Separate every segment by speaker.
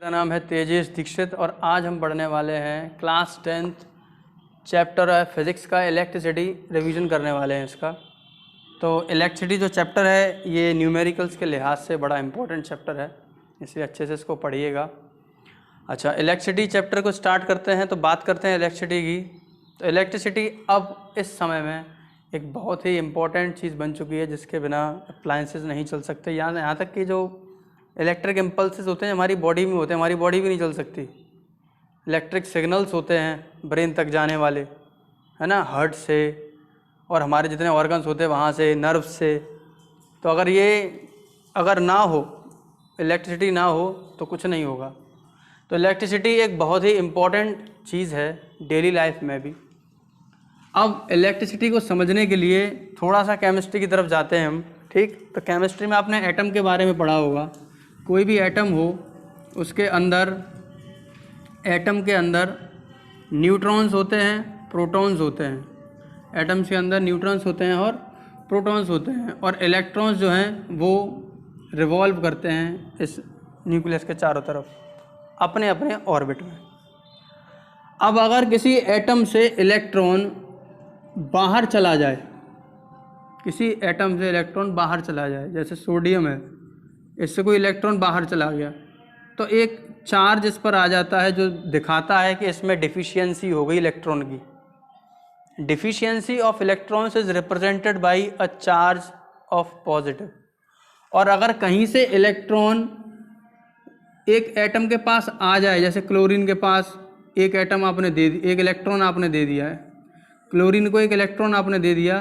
Speaker 1: मेरा नाम है तेजेश दीक्षित और आज हम पढ़ने वाले हैं क्लास 10th चैप्टर है फिज़िक्स का इलेक्ट्रिसिटी रिवीजन करने वाले हैं इसका। तो इलेक्ट्रिसिटी जो चैप्टर है ये न्यूमेरिकल्स के लिहाज से बड़ा इंपॉर्टेंट चैप्टर है, इसलिए अच्छे से इसको पढ़िएगा। अच्छा, इलेक्ट्रिसिटी चैप्टर को स्टार्ट करते हैं तो बात करते हैं इलेक्ट्रिसिटी की। तो इलेक्ट्रिसिटी अब इस समय में एक बहुत ही इम्पोर्टेंट चीज़ बन चुकी है जिसके बिना अप्लायंसेस नहीं चल सकते। यहाँ तक कि जो इलेक्ट्रिक इम्पल्सेस होते हैं हमारी बॉडी में होते हैं, हमारी बॉडी भी नहीं चल सकती। इलेक्ट्रिक सिग्नल्स होते हैं ब्रेन तक जाने वाले, है ना, हार्ट से और हमारे जितने ऑर्गन्स होते हैं वहाँ से, नर्व्स से। तो अगर ना हो, इलेक्ट्रिसिटी ना हो तो कुछ नहीं होगा। तो इलेक्ट्रिसिटी एक बहुत ही इम्पॉर्टेंट चीज़ है डेली लाइफ में भी। अब इलेक्ट्रिसिटी को समझने के लिए थोड़ा सा केमिस्ट्री की तरफ जाते हैं हम, ठीक। तो केमिस्ट्री में आपने एटम के बारे में पढ़ा होगा। कोई भी एटम हो उसके अंदर, एटम के अंदर न्यूट्रॉन्स होते हैं, प्रोटॉन्स होते हैं। एटम्स के अंदर न्यूट्रॉन्स होते हैं और प्रोटॉन्स होते हैं, और इलेक्ट्रॉन्स जो हैं वो रिवॉल्व करते हैं इस न्यूक्लियस के चारों तरफ अपने अपने ऑर्बिट में। अब अगर किसी एटम से इलेक्ट्रॉन बाहर चला जाए, किसी एटम से इलेक्ट्रॉन बाहर चला जाए, जैसे सोडियम है, इससे कोई इलेक्ट्रॉन बाहर चला गया तो एक चार्ज इस पर आ जाता है जो दिखाता है कि इसमें डिफिशियंसी हो गई इलेक्ट्रॉन की। Deficiency of electrons is represented by a charge of positive. और अगर कहीं से इलेक्ट्रॉन एक एटम के पास आ जाए, जैसे क्लोरीन के पास एक एटम आपने दे दी, एक इलेक्ट्रॉन आपने दे दिया है, क्लोरीन को एक इलेक्ट्रॉन आपने दे दिया,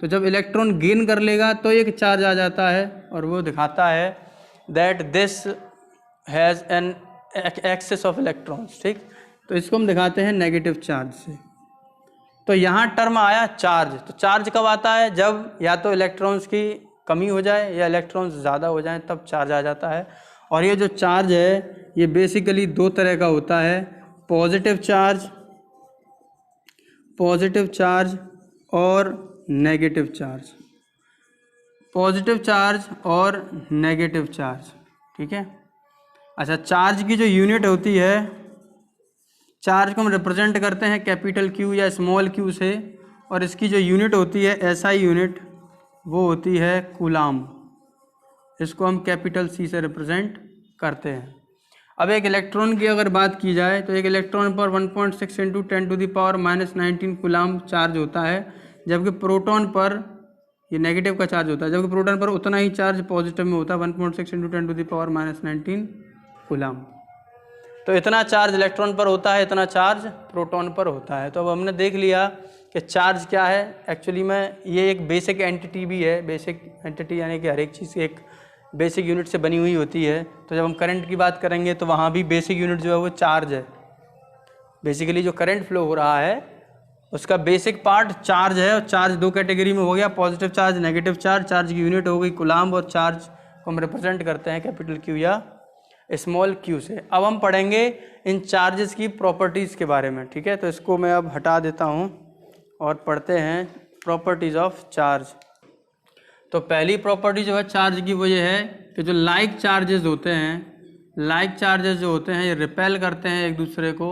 Speaker 1: तो जब इलेक्ट्रॉन गेन कर लेगा तो एक चार्ज आ जाता है और वो दिखाता है that this has an excess of electrons, ठीक। तो इसको हम दिखाते हैं नेगेटिव चार्ज से। तो यहाँ टर्म आया चार्ज। तो चार्ज कब आता है? जब या तो इलेक्ट्रॉन्स की कमी हो जाए या इलेक्ट्रॉन्स ज़्यादा हो जाए, तब चार्ज आ जाता है। और ये जो चार्ज है ये बेसिकली दो तरह का होता है, पॉजिटिव चार्ज और नेगेटिव चार्ज। पॉजिटिव चार्ज और नेगेटिव चार्ज, ठीक है। अच्छा, चार्ज की जो यूनिट होती है, चार्ज को हम रिप्रेजेंट करते हैं कैपिटल क्यू या स्मॉल क्यू से, और इसकी जो यूनिट होती है एसआई यूनिट, वो होती है कूलाम। इसको हम कैपिटल सी से रिप्रेजेंट करते हैं। अब एक इलेक्ट्रॉन की अगर बात की जाए तो एक इलेक्ट्रॉन पर 1.6 × 10⁻⁻19 कूलाम चार्ज होता है, जबकि प्रोटॉन पर ये नेगेटिव का चार्ज होता है, जबकि प्रोटॉन पर उतना ही चार्ज पॉजिटिव में होता है, 1.6 × 10⁻⁻19 कूलाम। तो इतना चार्ज इलेक्ट्रॉन पर होता है, इतना चार्ज प्रोटॉन पर होता है। तो अब हमने देख लिया कि चार्ज क्या है। एक्चुअली में ये एक बेसिक एंटिटी भी है। बेसिक एंटिटी यानी कि हर एक चीज़ एक बेसिक यूनिट से बनी हुई होती है। तो जब हम करंट की बात करेंगे तो वहाँ भी बेसिक यूनिट जो है वो चार्ज है। बेसिकली जो करंट फ्लो हो रहा है उसका बेसिक पार्ट चार्ज है, और चार्ज दो कैटेगरी में हो गया, positive charge, negative charge. Charge की यूनिट हो गई कूलाम, और चार्ज को हम रिप्रेजेंट करते हैं कैपिटल क्यू या स्मॉल क्यू से। अब हम पढ़ेंगे इन चार्जेस की प्रॉपर्टीज़ के बारे में, ठीक है। तो इसको मैं अब हटा देता हूँ और पढ़ते हैं प्रॉपर्टीज़ ऑफ चार्ज। तो पहली प्रॉपर्टी जो है चार्ज की वो ये है कि जो लाइक चार्जेस होते हैं, लाइक चार्जेस जो होते हैं ये रिपेल करते हैं एक दूसरे को,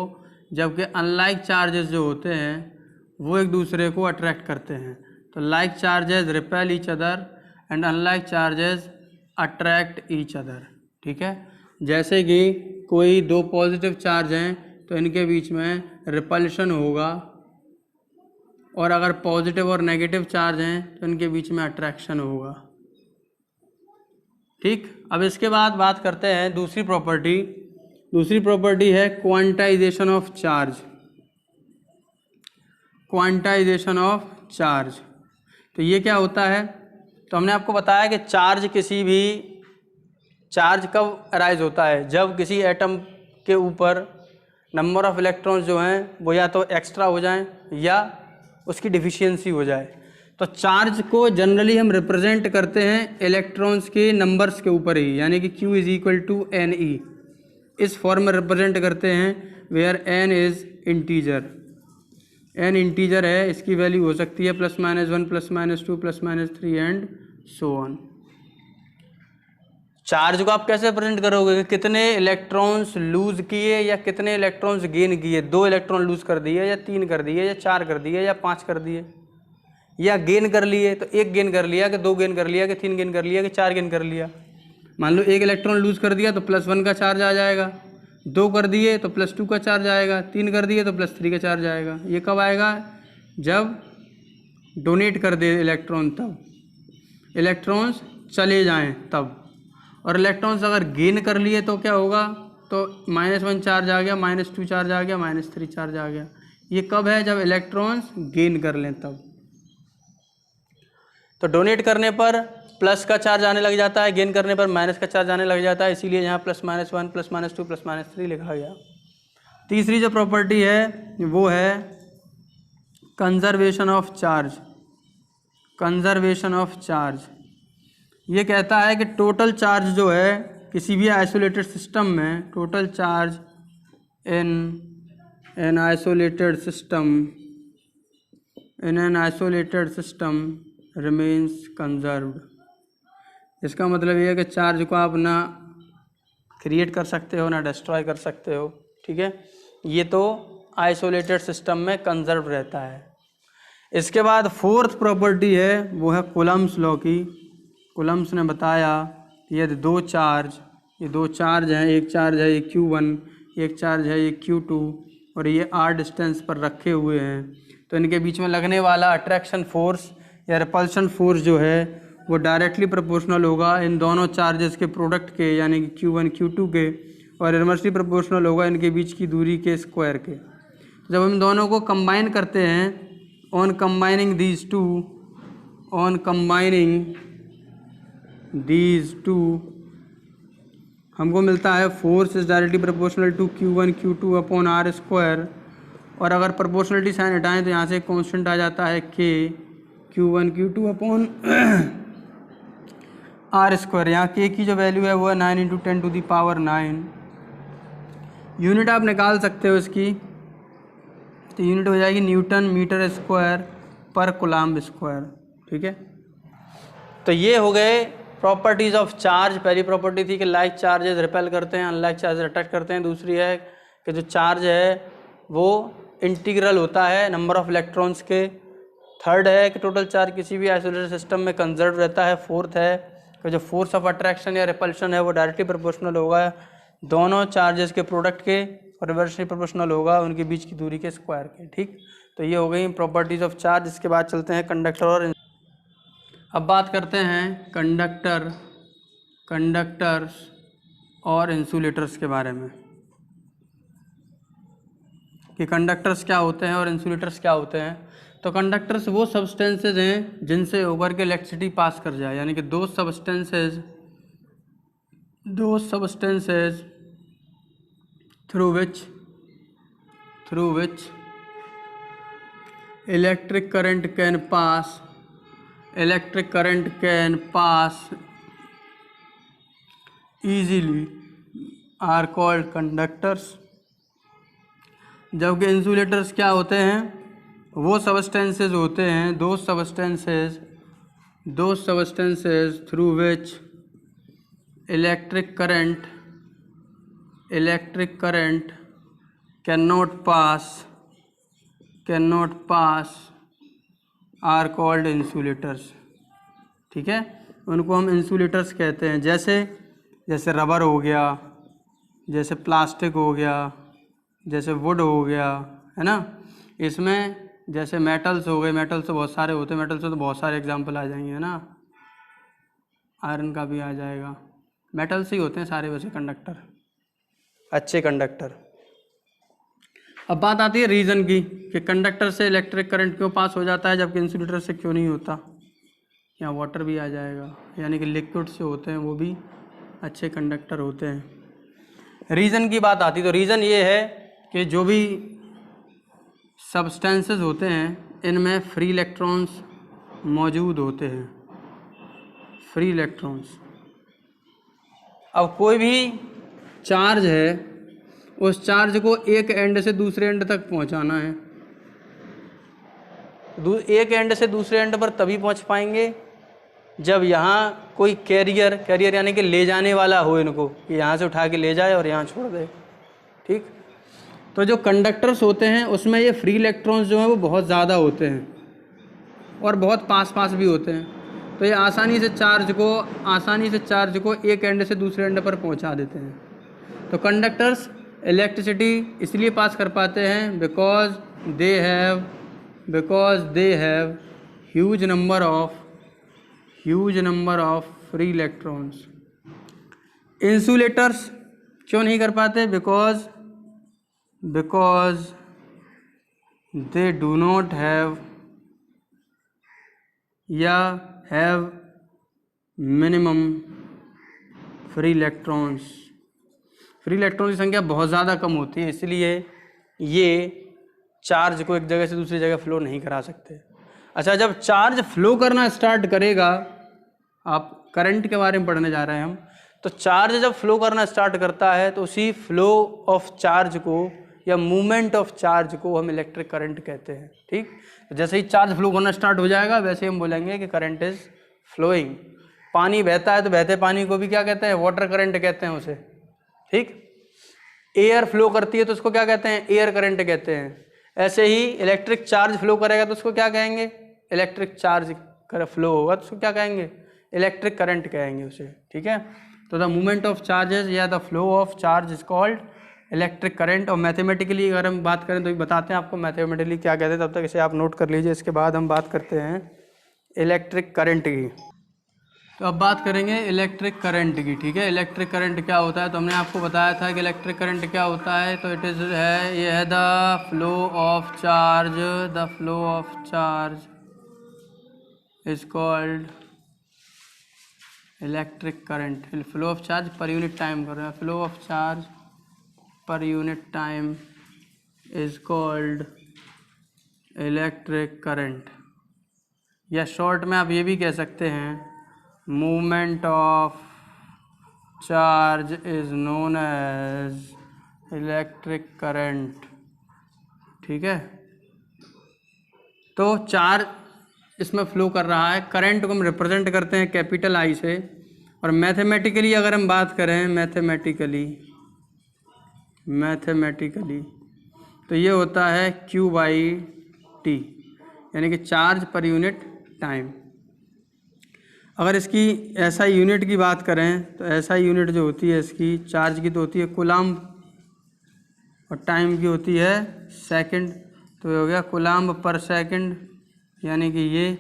Speaker 1: जबकि अनलाइक चार्जेस जो होते हैं वो एक दूसरे को अट्रैक्ट करते हैं। तो like charges repel each other and unlike charges attract each other, ठीक है। जैसे कि कोई दो पॉजिटिव चार्ज हैं तो इनके बीच में रिपल्शन होगा, और अगर पॉजिटिव और नेगेटिव चार्ज हैं तो इनके बीच में अट्रैक्शन होगा, ठीक। अब इसके बाद बात करते हैं दूसरी प्रॉपर्टी। दूसरी प्रॉपर्टी है quantization of charge. Quantization of charge, तो ये क्या होता है? तो हमने आपको बताया कि चार्ज कब अराइज होता है? जब किसी एटम के ऊपर नंबर ऑफ इलेक्ट्रॉन्स जो हैं वो या तो एक्स्ट्रा हो जाएं या उसकी डिफिशियंसी हो जाए। तो चार्ज को जनरली हम रिप्रेजेंट करते हैं इलेक्ट्रॉन्स के नंबर्स के ऊपर ही, यानी कि Q = NE, इस फॉर्म में रिप्रेजेंट करते हैं, where N is integer. N integer है, इसकी वैल्यू हो सकती है +-1, +-2, +-3 एंड सो ऑन। चार्ज को आप कैसे रिप्रेजेंट करोगे कि कितने इलेक्ट्रॉन्स लूज किए या कितने इलेक्ट्रॉन्स गेन किए, 2 इलेक्ट्रॉन लूज कर दिए या 3 कर दिए या 4 कर दिए या 5 कर दिए, या गेन कर लिए तो 1 गेन कर लिया कि 2 गेन कर लिया कि 3 गेन कर लिया कि 4 गेन कर लिया। मान लो 1 इलेक्ट्रॉन लूज कर दिया तो +1 का चार्ज आ जाएगा, 2 कर दिए तो +2 का चार्ज आएगा, 3 कर दिए तो +3 का चार्ज आएगा। ये कब आएगा? जब डोनेट कर दे इलेक्ट्रॉन, तब इलेक्ट्रॉन्स चले जाएं तब। और इलेक्ट्रॉन्स अगर गेन कर लिए तो क्या होगा? तो -1 चार्ज आ गया, -2 चार्ज आ गया, -3 चार्ज आ गया। ये कब है? जब इलेक्ट्रॉन्स गेन कर लें तब। तो डोनेट करने पर प्लस का चार्ज आने लग जाता है, गेन करने पर माइनस का चार्ज आने लग जाता है, इसीलिए यहाँ +-1 +-2 +-3 लिखा गया। तीसरी जो प्रॉपर्टी है वो है conservation of charge. Conservation of charge ये कहता है कि टोटल चार्ज जो है किसी भी आइसोलेटेड सिस्टम में, total charge in an isolated system remains conserved. इसका मतलब ये है कि चार्ज को आप ना क्रिएट कर सकते हो ना डिस्ट्रॉय कर सकते हो, ठीक है। ये तो आइसोलेटेड सिस्टम में कंजर्व रहता है। इसके बाद फोर्थ प्रॉपर्टी है वो है कूलम्ब्स लॉ की। कूलम्ब्स ने बताया कि यदि दो चार्ज हैं, एक चार्ज है ये Q1, एक चार्ज है ये Q2 और ये r डिस्टेंस पर रखे हुए हैं, तो इनके बीच में लगने वाला अट्रैक्शन फोर्स या रिपल्शन फोर्स जो है वो डायरेक्टली प्रोपोर्शनल होगा इन दोनों चार्जेस के प्रोडक्ट के, यानी कि Q1 Q2 के, और इनवर्सली प्रोपोर्शनल होगा इनके बीच की दूरी के स्क्वायर के। जब हम दोनों को कंबाइन करते हैं, ऑन कंबाइनिंग दीज टू हमको मिलता है force is directly proportional to Q1 Q2 upon r square. और अगर प्रोपोर्शनलिटी साइन हटाएं तो यहाँ से कांस्टेंट आ जाता है K Q1 Q2 upon r square. यहाँ K की जो वैल्यू है वो है 9 × 10⁹ यूनिट आप निकाल सकते हो इसकी, तो यूनिट हो जाएगी न्यूटन मीटर स्क्वायर पर कूलम्ब स्क्वायर, ठीक है। तो ये हो गए प्रॉपर्टीज़ ऑफ चार्ज। पहली प्रॉपर्टी थी कि लाइक चार्जेस रिपेल करते हैं, अनलाइक चार्जेस अट्रैक्ट करते हैं। दूसरी है कि जो चार्ज है वो इंटीग्रल होता है नंबर ऑफ इलेक्ट्रॉन्स के। थर्ड है कि टोटल चार्ज किसी भी आइसोलेटेड सिस्टम में कंजर्व रहता है। फोर्थ है कि जो फोर्स ऑफ अट्रैक्शन या रिपल्शन है वो डायरेक्टली प्रोपोर्शनल होगा दोनों चार्जेस के प्रोडक्ट के, और रिवर्सली प्रोपोर्शनल होगा उनके बीच की दूरी के स्क्वायर के, ठीक। तो ये हो गई प्रॉपर्टीज़ ऑफ चार्ज। इसके बाद चलते हैं कंडक्टर और अब बात करते हैं कंडक्टर्स और इंसुलेटर्स के बारे में कि कंडक्टर्स क्या होते हैं और इंसुलेटर्स क्या होते हैं। तो कंडक्टर्स वो सब्सटेंसेज हैं जिनसे होकर के इलेक्ट्रिसिटी पास कर जाए, यानी कि those substances through which electric current can pass easily are called conductors। जबकि इंसुलेटर्स क्या होते हैं? वो सब्सटेंसेज होते हैं, those substances through which electric current can not pass are called insulators, ठीक है। उनको हम इंसुलेटर्स कहते हैं। जैसे रबर हो गया, जैसे प्लास्टिक हो गया, जैसे वुड हो गया, है ना। इसमें जैसे मेटल्स हो गए, मेटल्स तो बहुत सारे होते हैं, मेटल्स तो बहुत सारे एग्जांपल आ जाएंगे, है ना। आयरन का भी आ जाएगा, मेटल्स ही होते हैं सारे वैसे कंडक्टर, अच्छे कंडक्टर। अब बात आती है रीज़न की कि कंडक्टर से इलेक्ट्रिक करंट क्यों पास हो जाता है जबकि इंसुलेटर से क्यों नहीं होता। यहाँ वाटर भी आ जाएगा, यानी कि लिक्विड से होते हैं वो भी अच्छे कंडक्टर होते हैं। रीज़न की बात आती तो रीज़न ये है कि जो भी सब्सटेंसेस होते हैं इनमें फ्री इलेक्ट्रॉन्स मौजूद होते हैं, फ्री इलेक्ट्रॉन्स। अब कोई भी चार्ज है, उस चार्ज को एक एंड से दूसरे एंड तक पहुंचाना है। एक एंड से दूसरे एंड पर तभी पहुंच पाएंगे जब यहाँ कोई कैरियर यानी कि ले जाने वाला हो इनको, कि यहाँ से उठा के ले जाए और यहाँ छोड़ दे, ठीक। तो जो कंडक्टर्स होते हैं उसमें ये फ्री इलेक्ट्रॉन्स जो हैं वो बहुत ज़्यादा होते हैं और बहुत पास पास भी होते हैं, तो ये आसानी से चार्ज को एक एंड से दूसरे एंड पर पहुँचा देते हैं। तो कंडक्टर्स इलेक्ट्रिसिटी इसलिए पास कर पाते हैं because they have huge number of free electrons. Insulators क्यों नहीं कर पाते? Because they do not have minimum free electrons. Free electron की संख्या बहुत ज़्यादा कम होती है, इसलिए ये चार्ज को एक जगह से दूसरी जगह फ्लो नहीं करा सकते। अच्छा, जब चार्ज फ्लो करना स्टार्ट करेगा, आप करंट के बारे में पढ़ने जा रहे हैं हम, तो चार्ज जब फ्लो करना स्टार्ट करता है तो उसी फ्लो ऑफ चार्ज को या मूवमेंट ऑफ चार्ज को हम इलेक्ट्रिक करंट कहते हैं, ठीक। जैसे ही चार्ज फ्लो करना स्टार्ट हो जाएगा वैसे हम बोलेंगे कि करंट इज फ्लोइंग। पानी बहता है तो बहते पानी को भी क्या कहते हैं? वाटर करंट कहते हैं उसे, ठीक। एयर फ्लो करती है तो उसको क्या कहते हैं? एयर करंट कहते हैं। ऐसे ही इलेक्ट्रिक चार्ज फ्लो करेगा तो उसको क्या कहेंगे? इलेक्ट्रिक चार्ज फ्लो होगा तो उसको क्या कहेंगे? इलेक्ट्रिक करंट कहेंगे उसे, ठीक है। तो द मूवमेंट ऑफ चार्जेस या the flow of charge is called electric current. और मैथमेटिकली अगर हम बात करें तो बताते हैं आपको मैथमेटिकली क्या कहते हैं, तब तक इसे आप नोट कर लीजिए। इसके बाद हम बात करते हैं इलेक्ट्रिक करंट की। तो अब बात करेंगे इलेक्ट्रिक करंट की, ठीक है। इलेक्ट्रिक करंट क्या होता है? तो हमने आपको बताया था कि इलेक्ट्रिक करंट क्या होता है। तो ये है the flow of charge is called electric current. Flow of charge per unit time कर रहे हैं, flow of charge per unit time is called electric current. या शॉर्ट में आप ये भी कह सकते हैं movement of charge is known as electric current, ठीक है। तो चार्ज इसमें फ्लो कर रहा है, करंट को हम रिप्रेजेंट करते हैं कैपिटल आई से। और मैथमेटिकली अगर हम बात करें मैथमेटिकली तो ये होता है Q/T, यानी कि चार्ज पर यूनिट टाइम। अगर इसकी एसआई यूनिट की बात करें तो एसआई यूनिट जो होती है इसकी चार्ज की तो होती है कूलम्ब और टाइम की होती है सेकंड। तो ये हो गया कूलम्ब पर सेकंड, यानी कि ये।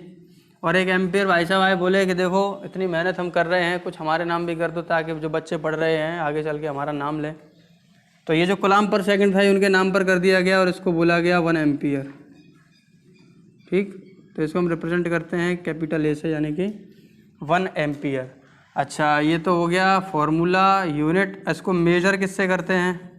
Speaker 1: और एक एम्पियर भाई साहब आए बोले कि देखो इतनी मेहनत हम कर रहे हैं, कुछ हमारे नाम भी कर दो ताकि जो बच्चे पढ़ रहे हैं आगे चल के हमारा नाम लें। तो ये जो कूलम्ब पर सेकंड था उनके नाम पर कर दिया गया और इसको बोला गया 1 एम्पियर, ठीक। तो इसको हम रिप्रेजेंट करते हैं कैपिटल ए से, यानी कि 1 एम्पियर। अच्छा, ये तो हो गया फॉर्मूला यूनिट। इसको मेजर किससे करते हैं?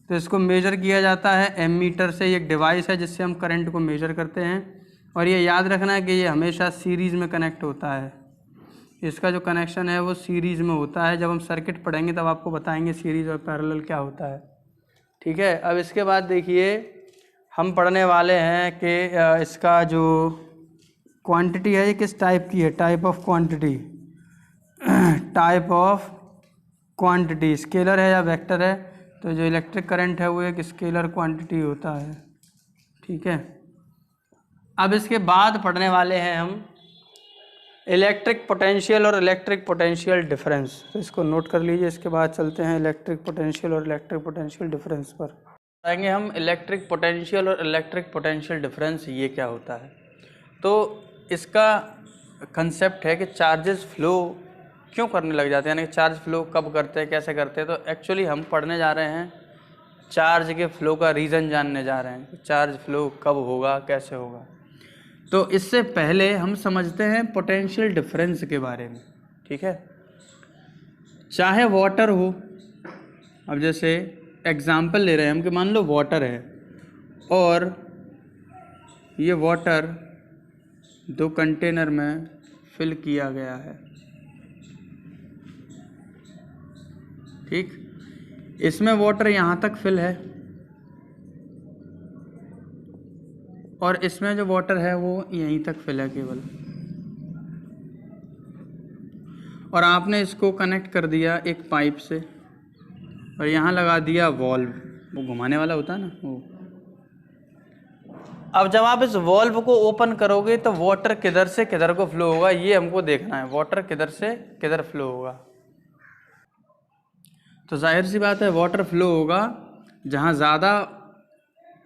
Speaker 1: तो इसको मेजर किया जाता है एमीटर से। ये एक डिवाइस है जिससे हम करंट को मेजर करते हैं। और ये याद रखना है कि ये हमेशा सीरीज़ में कनेक्ट होता है। इसका जो कनेक्शन है वो सीरीज़ में होता है। जब हम सर्किट पढ़ेंगे तब आपको बताएंगे सीरीज़ और पैरेलल क्या होता है, ठीक है। अब इसके बाद देखिए हम पढ़ने वाले हैं कि इसका जो क्वांटिटी है ये किस टाइप की है, टाइप ऑफ क्वांटिटी स्केलर है या वेक्टर है। तो जो इलेक्ट्रिक करंट है वो एक स्केलर क्वांटिटी होता है, ठीक है। अब इसके बाद पढ़ने वाले हैं हम इलेक्ट्रिक पोटेंशियल और इलेक्ट्रिक पोटेंशियल डिफरेंस। तो इसको नोट कर लीजिए। इसके बाद चलते हैं इलेक्ट्रिक पोटेंशियल और इलेक्ट्रिक पोटेंशियल डिफरेंस पर। आएंगे हम इलेक्ट्रिक पोटेंशियल और इलेक्ट्रिक पोटेंशियल डिफरेंस, ये क्या होता है। तो इसका कंसेप्ट है कि चार्जेस फ्लो क्यों करने लग जाते हैं, यानी कि चार्ज फ्लो कब करते हैं, कैसे करते हैं। तो एक्चुअली हम पढ़ने जा रहे हैं चार्ज के फ्लो का रीज़न जानने जा रहे हैं कि चार्ज फ्लो कब होगा, कैसे होगा। तो इससे पहले हम समझते हैं पोटेंशियल डिफरेंस के बारे में, ठीक है। चाहे वाटर हो, अब जैसे एग्जाम्पल ले रहे हैं हम कि मान लो वाटर है और ये वाटर 2 कंटेनर में फिल किया गया है, ठीक। इसमें वाटर यहाँ तक फिल है और इसमें जो वाटर है वो यहीं तक फिल है केवल, और आपने इसको कनेक्ट कर दिया एक पाइप से और यहाँ लगा दिया वॉल्व, वो घुमाने वाला होता है ना वो। अब जब आप इस वॉल्व को ओपन करोगे तो वाटर किधर से किधर को फ्लो होगा, ये हमको देखना है, वाटर किधर से किधर फ्लो होगा। तो जाहिर सी बात है वाटर फ्लो होगा जहाँ ज़्यादा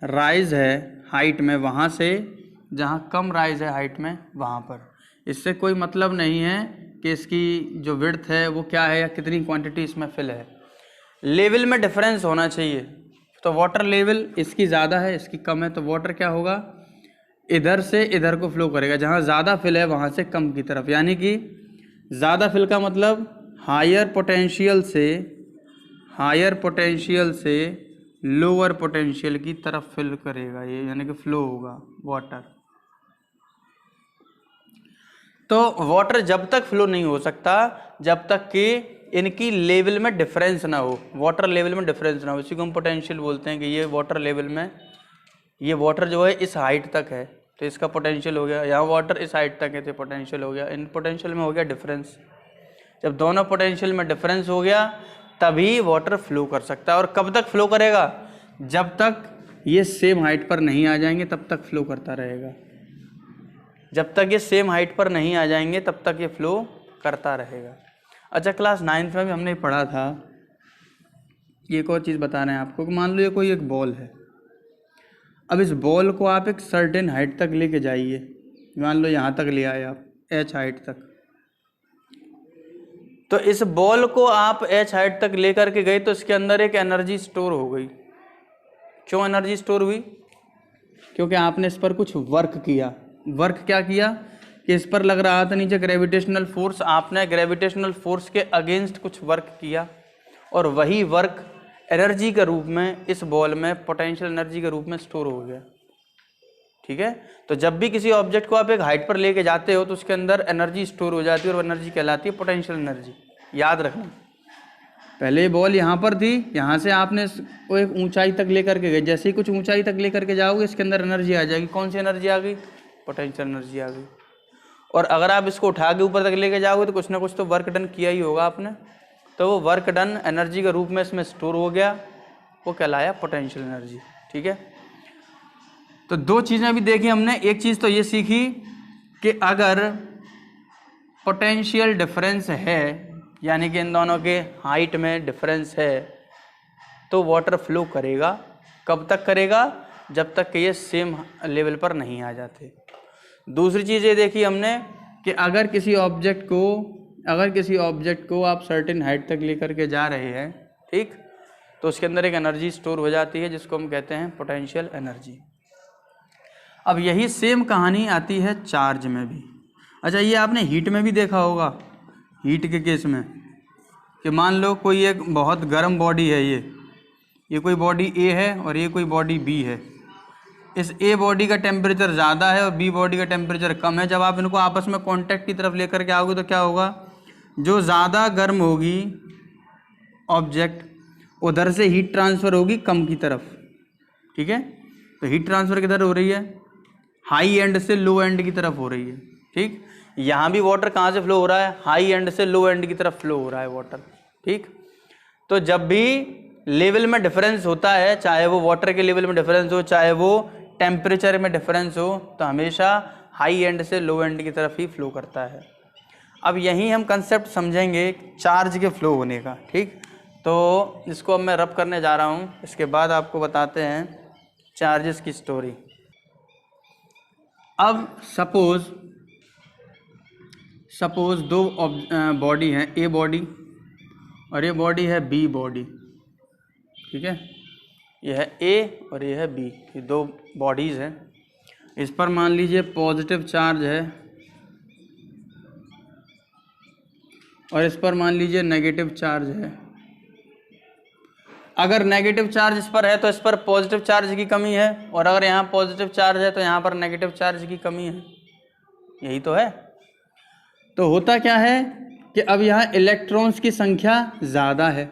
Speaker 1: राइज है हाइट में वहाँ से, जहाँ कम राइज है हाइट में वहाँ पर। इससे कोई मतलब नहीं है कि इसकी जो विड्थ है वो क्या है या कितनी क्वांटिटी इसमें फिल है, लेवल में डिफरेंस होना चाहिए। तो वाटर लेवल इसकी ज़्यादा है इसकी कम है, तो वाटर क्या होगा, इधर से इधर को फ्लो करेगा, जहाँ ज़्यादा फिल है वहाँ से कम की तरफ। यानी कि ज़्यादा फिल का मतलब हायर पोटेंशियल से लोअर पोटेंशियल की तरफ फिल करेगा ये, यानी कि फ्लो होगा वाटर। तो वाटर जब तक फ्लो नहीं हो सकता जब तक कि इनकी लेवल में डिफरेंस ना हो, वाटर लेवल में डिफरेंस ना हो। इसी को हम पोटेंशियल बोलते हैं कि ये वाटर लेवल में, ये वाटर जो है इस हाइट तक है तो इसका पोटेंशियल हो गया, यहाँ वाटर इस हाइट तक है तो पोटेंशियल हो गया, इन पोटेंशियल में हो गया डिफरेंस। जब दोनों पोटेंशियल में डिफरेंस हो गया तभी वाटर फ्लो कर सकता है। और कब तक फ्लो करेगा, जब तक ये सेम हाइट पर नहीं आ जाएंगे तब तक फ्लो करता रहेगा। जब तक ये सेम हाइट पर नहीं आ जाएंगे तब तक ये फ्लो करता रहेगा। अच्छा, क्लास 9th में भी हमने पढ़ा था, ये एक और चीज़ बता रहे हैं आपको कि मान लो ये कोई एक बॉल है। अब इस बॉल को आप एक सर्टेन हाइट तक लेके जाइए, मान लो यहाँ तक ले आए आप h हाइट तक, तो इस बॉल को आप h हाइट तक लेकर के गए तो इसके अंदर एक एनर्जी स्टोर हो गई। क्यों एनर्जी स्टोर हुई, क्योंकि आपने इस पर कुछ वर्क किया। वर्क क्या किया कि इस पर लग रहा था नीचे ग्रेविटेशनल फोर्स, आपने ग्रेविटेशनल फोर्स के अगेंस्ट कुछ वर्क किया और वही वर्क एनर्जी के रूप में इस बॉल में पोटेंशियल एनर्जी के रूप में स्टोर हो गया। ठीक है, तो जब भी किसी ऑब्जेक्ट को आप एक हाइट पर लेके जाते हो तो उसके अंदर एनर्जी स्टोर हो जाती है और वो एनर्जी कहलाती है पोटेंशियल एनर्जी। याद रखना, पहले ये बॉल यहाँ पर थी, यहाँ से आपने वो एक ऊंचाई तक लेकर के गए, जैसे ही कुछ ऊंचाई तक लेकर के जाओगे इसके अंदर एनर्जी आ जाएगी। कौन सी एनर्जी आ गई, पोटेंशियल एनर्जी आ गई। और अगर आप इसको उठा के ऊपर तक लेके जाओगे तो कुछ ना कुछ तो वर्क डन किया ही होगा आपने, तो वो वर्क डन एनर्जी के रूप में इसमें स्टोर हो गया, वो कहलाया पोटेंशियल एनर्जी। ठीक है, तो दो चीज़ें अभी देखी हमने। एक चीज़ तो ये सीखी कि अगर पोटेंशियल डिफरेंस है, यानी कि इन दोनों के हाइट में डिफरेंस है, तो वाटर फ्लो करेगा। कब तक करेगा, जब तक कि ये सेम लेवल पर नहीं आ जाते। दूसरी चीज़ ये देखी हमने कि अगर किसी ऑब्जेक्ट को आप सर्टेन हाइट तक लेकर के जा रहे हैं, ठीक, तो उसके अंदर एक एनर्जी स्टोर हो जाती है जिसको हम कहते हैं पोटेंशियल एनर्जी। अब यही सेम कहानी आती है चार्ज में भी। अच्छा, ये आपने हीट में भी देखा होगा, हीट के केस में, कि मान लो कोई एक बहुत गर्म बॉडी है, ये कोई बॉडी ए है और ये कोई बॉडी बी है। इस ए बॉडी का टेम्परेचर ज़्यादा है और बी बॉडी का टेम्परेचर कम है। जब आप इनको आपस में कांटेक्ट की तरफ लेकर के आओगे तो क्या होगा, जो ज़्यादा गर्म होगी ऑब्जेक्ट उधर से हीट ट्रांसफ़र होगी कम की तरफ। ठीक है, तो हीट ट्रांसफ़र किधर हो रही है, हाई एंड से लो एंड की तरफ हो रही है। ठीक, यहाँ भी वाटर कहाँ से फ्लो हो रहा है, हाई एंड से लो एंड की तरफ फ्लो हो रहा है वाटर। ठीक, तो जब भी लेवल में डिफरेंस होता है, चाहे वो वाटर के लेवल में डिफरेंस हो चाहे वो टेम्परेचर में डिफरेंस हो, तो हमेशा हाई एंड से लो एंड की तरफ ही फ्लो करता है। अब यहीं हम कंसेप्ट समझेंगे चार्ज के फ्लो होने का। ठीक, तो इसको अब मैं रब करने जा रहा हूँ, इसके बाद आपको बताते हैं चार्जेस की स्टोरी। अब सपोज दो बॉडी हैं, ए बॉडी और ये बॉडी है बी बॉडी। ठीक है, ये है ए और ये है बी, ये दो बॉडीज़ हैं। इस पर मान लीजिए पॉजिटिव चार्ज है और इस पर मान लीजिए नेगेटिव चार्ज है। अगर नेगेटिव चार्ज इस पर है तो इस पर पॉजिटिव चार्ज की कमी है, और अगर यहाँ पॉजिटिव चार्ज है तो यहाँ पर नेगेटिव चार्ज की कमी है। यही तो है। तो होता क्या है कि अब यहाँ इलेक्ट्रॉन्स की संख्या ज़्यादा है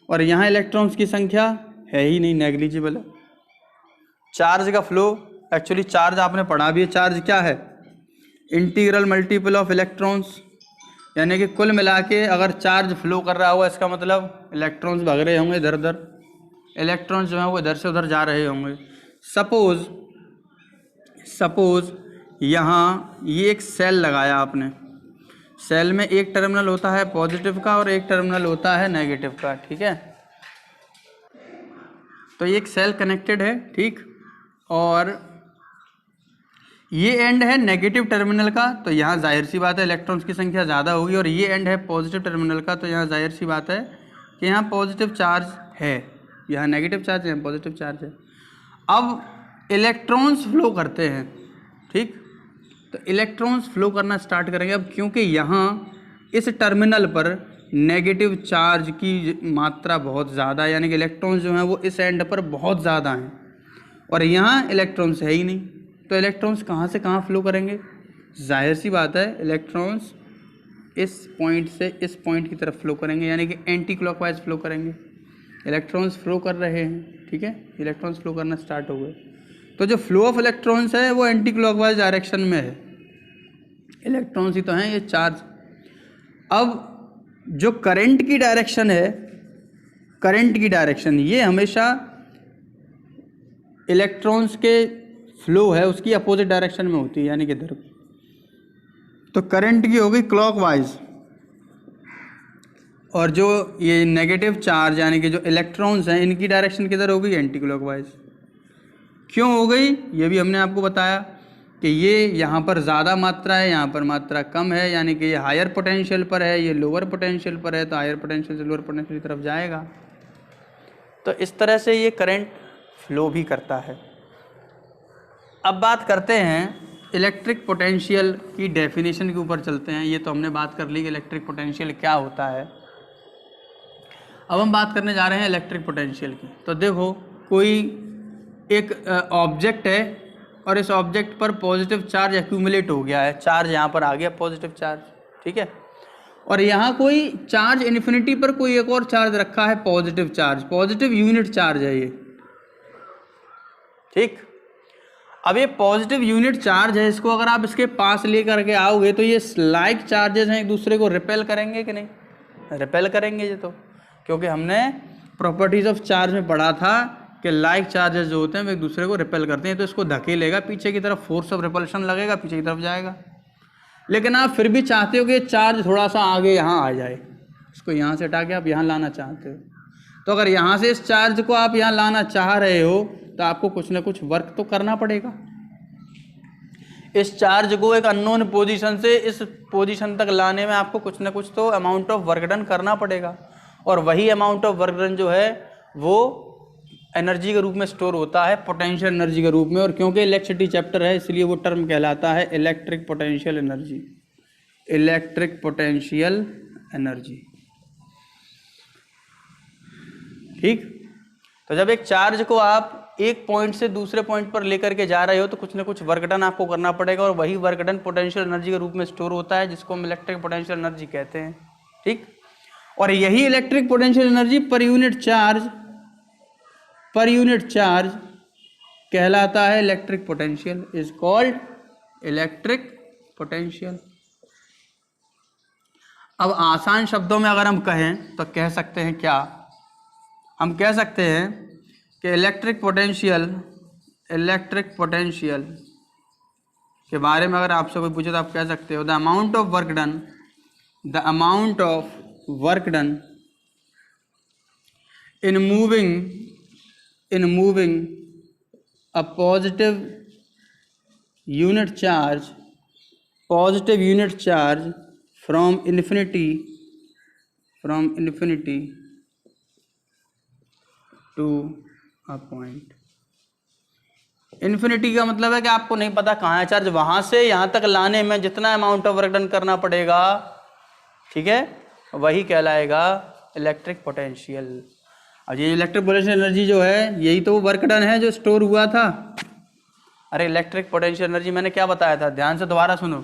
Speaker 1: और यहाँ इलेक्ट्रॉन्स की संख्या है ही नहीं, नेग्लिजिबल है। चार्ज का फ्लो, एक्चुअली चार्ज आपने पढ़ा भी है, चार्ज क्या है, इंटीग्रल मल्टीपल ऑफ इलेक्ट्रॉन्स। यानी कि कुल मिला के अगर चार्ज फ्लो कर रहा होगा इसका मतलब इलेक्ट्रॉन्स भाग रहे होंगे इधर उधर, इलेक्ट्रॉन्स जो हैं वो इधर से उधर जा रहे होंगे। सपोज़ यहाँ ये एक सेल लगाया आपने, सेल में एक टर्मिनल होता है पॉजिटिव का और एक टर्मिनल होता है नेगेटिव का, ठीक है। तो ये एक सेल कनेक्टेड है, ठीक, और ये एंड है नेगेटिव टर्मिनल का, तो यहाँ जाहिर सी बात है इलेक्ट्रॉन्स की संख्या ज़्यादा होगी, और ये एंड है पॉजिटिव टर्मिनल का, तो यहाँ जाहिर सी बात है कि यहाँ पॉजिटिव चार्ज है, यहाँ नेगेटिव चार्ज है, पॉजिटिव चार्ज है। अब इलेक्ट्रॉन्स फ्लो करते हैं, ठीक, तो इलेक्ट्रॉन्स फ्लो करना स्टार्ट करेंगे। अब क्योंकि यहाँ इस टर्मिनल पर नेगेटिव चार्ज की मात्रा बहुत ज़्यादा है, यानी कि इलेक्ट्रॉन्स जो हैं वो इस एंड पर बहुत ज़्यादा हैं, और यहाँ इलेक्ट्रॉन्स है ही नहीं, तो इलेक्ट्रॉन्स कहाँ से कहाँ फ्लो करेंगे? जाहिर सी बात है इलेक्ट्रॉन्स इस पॉइंट से इस पॉइंट की तरफ फ्लो करेंगे, यानी कि एंटी क्लॉकवाइज फ्लो करेंगे। इलेक्ट्रॉन्स फ्लो कर रहे हैं, ठीक है, इलेक्ट्रॉन्स फ्लो करना स्टार्ट हो गए, तो जो फ्लो ऑफ इलेक्ट्रॉन्स है वो एंटी क्लॉकवाइज डायरेक्शन में है। इलेक्ट्रॉन्स ही तो हैं ये चार्ज। अब जो करंट की डायरेक्शन है, करंट की डायरेक्शन ये हमेशा इलेक्ट्रॉन्स के फ्लो है उसकी अपोजिट डायरेक्शन में होती है, यानी कि इधर। तो करंट की होगी क्लॉकवाइज, और जो ये नेगेटिव चार्ज यानी कि जो इलेक्ट्रॉन्स हैं इनकी डायरेक्शन किधर होगी? Anti clockwise. क्यों हो गई ये भी हमने आपको बताया कि ये यहाँ पर ज़्यादा मात्रा है, यहाँ पर मात्रा कम है, यानी कि ये हायर पोटेंशियल पर है, ये लोअर पोटेंशियल पर है, तो हायर पोटेंशियल से लोअर पोटेंशियल की तरफ जाएगा। तो इस तरह से ये करंट फ्लो भी करता है। अब बात करते हैं इलेक्ट्रिक पोटेंशियल की डेफिनेशन के ऊपर चलते हैं। ये तो हमने बात कर ली कि इलेक्ट्रिक पोटेंशियल क्या होता है। अब हम बात करने जा रहे हैं इलेक्ट्रिक पोटेंशियल की। तो देखो, कोई एक ऑब्जेक्ट है और इस ऑब्जेक्ट पर पॉजिटिव चार्ज एक्यूमुलेट हो गया है, चार्ज यहाँ पर आ गया पॉजिटिव चार्ज, ठीक है, और यहाँ कोई चार्ज इन्फिनिटी पर कोई एक और चार्ज रखा है positive charge, positive unit charge है ये, ठीक। अब ये पॉजिटिव यूनिट चार्ज है, इसको अगर आप इसके पास लेकर के आओगे तो ये लाइक चार्जेस हैं, एक दूसरे को रिपेल करेंगे कि नहीं? रिपेल करेंगे ये तो, क्योंकि हमने प्रॉपर्टीज ऑफ चार्ज में पढ़ा था कि लाइक चार्जेस जो होते हैं वो एक दूसरे को रिपेल करते हैं, तो इसको धकेलेगा पीछे की तरफ, फोर्स ऑफ रिपल्शन लगेगा, पीछे की तरफ जाएगा। लेकिन आप फिर भी चाहते हो कि चार्ज थोड़ा सा आगे यहाँ आ जाए, इसको यहाँ से हटा के आप यहाँ लाना चाहते हो। तो अगर यहाँ से इस चार्ज को आप यहाँ लाना चाह रहे हो तो आपको कुछ ना कुछ वर्क तो करना पड़ेगा। इस चार्ज को एक अननोन पोजीशन से इस पोजीशन तक लाने में आपको कुछ ना कुछ तो अमाउंट ऑफ वर्क डन करना पड़ेगा, और वही अमाउंट ऑफ वर्क डन जो है वो एनर्जी के रूप में स्टोर होता है, पोटेंशियल एनर्जी के रूप में। और क्योंकि इलेक्ट्रिसिटी चैप्टर है इसलिए वो टर्म कहलाता है electric potential energy, electric potential energy, ठीक। तो जब एक चार्ज को आप एक पॉइंट से दूसरे पॉइंट पर लेकर के जा रहे हो तो कुछ ना कुछ वर्क डन आपको करना पड़ेगा, और वही वर्क डन पोटेंशियल एनर्जी के रूप में स्टोर होता है, जिसको हम इलेक्ट्रिक पोटेंशियल एनर्जी कहते हैं, ठीक। और यही electric potential energy per unit charge कहलाता है electric potential, is called electric potential. अब आसान शब्दों में अगर हम कहें तो कह सकते हैं क्या? हम कह सकते हैं कि इलेक्ट्रिक पोटेंशियल के बारे में अगर आपसे कोई पूछे तो आप कह सकते हो the amount of work done in moving a positive unit charge from infinity to a point। Infinity का मतलब है कि आपको नहीं पता कहाँ है चार्ज, वहाँ से यहाँ तक लाने में जितना अमाउंट ऑफ वर्क डन करना पड़ेगा, ठीक है, वही कहलाएगा इलेक्ट्रिक पोटेंशियल। और ये इलेक्ट्रिक पोटेंशियल एनर्जी जो है यही तो वर्क डन है जो स्टोर हुआ था। अरे इलेक्ट्रिक पोटेंशियल एनर्जी मैंने क्या बताया था, ध्यान से दोबारा सुनो।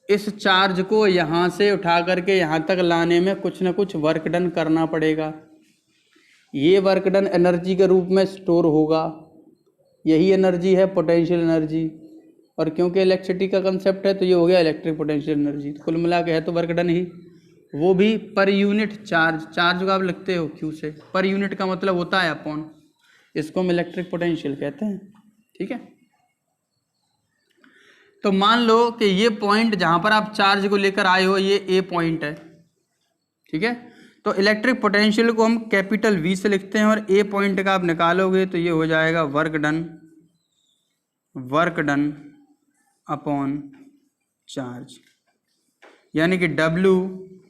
Speaker 1: इस चार्ज को यहाँ से उठा करके यहाँ तक लाने में कुछ ना कुछ वर्क डन करना पड़ेगा, ये वर्क डन एनर्जी के रूप में स्टोर होगा, यही एनर्जी है पोटेंशियल एनर्जी। और क्योंकि इलेक्ट्रिसिटी का कंसेप्ट है तो ये हो गया इलेक्ट्रिक पोटेंशियल एनर्जी। तो कुल मिला के है तो वर्क डन ही, वो भी पर यूनिट चार्ज। चार्ज को आप लिखते हो क्यू से, पर यूनिट का मतलब होता है अपॉन, इसको हम इलेक्ट्रिक पोटेंशियल कहते हैं। ठीक है, तो मान लो कि ये पॉइंट जहां पर आप चार्ज को लेकर आए हो ये ए पॉइंट है। ठीक है, तो इलेक्ट्रिक पोटेंशियल को हम कैपिटल वी से लिखते हैं और ए पॉइंट का आप निकालोगे तो ये हो जाएगा वर्क डन अपॉन चार्ज, यानी कि W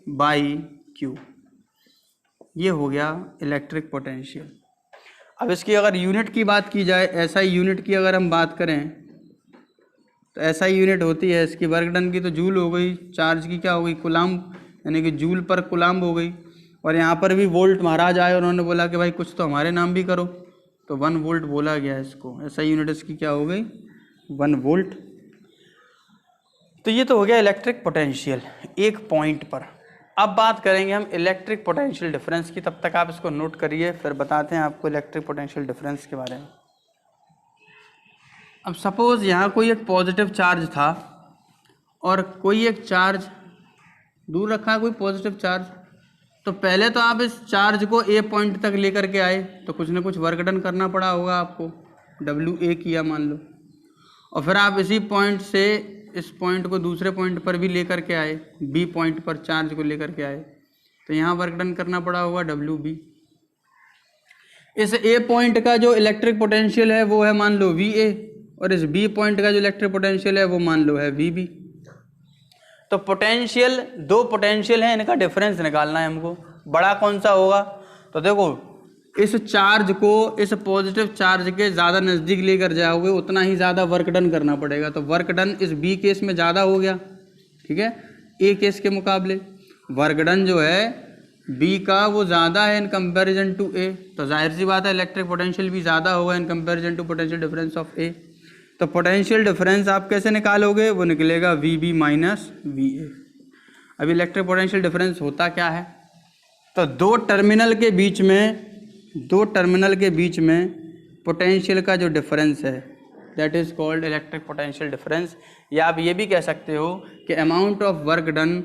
Speaker 1: बाई क्यू। ये हो गया इलेक्ट्रिक पोटेंशियल। अब इसकी अगर यूनिट की बात की जाए, ऐसा ही यूनिट की अगर हम बात करें तो ऐसा ही यूनिट होती है इसकी वर्क डन की, तो जूल हो गई, चार्ज की क्या हो गई कुलाम्ब, यानी कि जूल पर कुलाम्ब हो गई। और यहाँ पर भी वोल्ट महाराज आए, उन्होंने बोला कि भाई कुछ तो हमारे नाम भी करो, तो 1 वोल्ट बोला गया इसको। ऐसा यूनिट इसकी क्या हो गई 1 वोल्ट। तो ये तो हो गया इलेक्ट्रिक पोटेंशियल एक पॉइंट पर। अब बात करेंगे हम इलेक्ट्रिक पोटेंशियल डिफरेंस की, तब तक आप इसको नोट करिए, फिर बताते हैं आपको इलेक्ट्रिक पोटेंशियल डिफरेंस के बारे में। अब सपोज यहाँ कोई एक पॉजिटिव चार्ज था और कोई एक चार्ज दूर रखा है, कोई पॉजिटिव चार्ज। तो पहले तो आप इस चार्ज को ए पॉइंट तक लेकर के आए तो कुछ ना कुछ वर्क डन करना पड़ा होगा आपको, WA किया मान लो, और फिर आप इसी पॉइंट से इस पॉइंट को दूसरे पॉइंट पर भी लेकर के आए, B पॉइंट पर चार्ज को लेकर के आए, तो यहाँ वर्क डन करना पड़ा होगा WB। इस A पॉइंट का जो इलेक्ट्रिक पोटेंशियल है वो है मान लो VA, और इस B पॉइंट का जो इलेक्ट्रिक पोटेंशियल है वो मान लो है VB। तो पोटेंशियल, दो पोटेंशियल है, इनका डिफरेंस निकालना है हमको, बड़ा कौन सा होगा। तो देखो इस चार्ज को इस पॉजिटिव चार्ज के ज़्यादा नज़दीक लेकर जाओगे उतना ही ज़्यादा वर्क डन करना पड़ेगा। तो वर्क डन इस B केस में ज़्यादा हो गया, ठीक है, A केस के मुकाबले। वर्क डन जो है B का वो ज़्यादा है इन कंपैरिजन टू A, तो जाहिर सी बात है इलेक्ट्रिक पोटेंशियल भी ज़्यादा होगा in comparison to potential difference of A। तो पोटेंशियल डिफरेंस आप कैसे निकालोगे, वो निकलेगा VB माइनस VA। अब इलेक्ट्रिक पोटेंशियल डिफरेंस होता क्या है, तो दो टर्मिनल के बीच में पोटेंशियल का जो डिफरेंस है that is called electric potential difference. या आप ये भी कह सकते हो कि amount of work done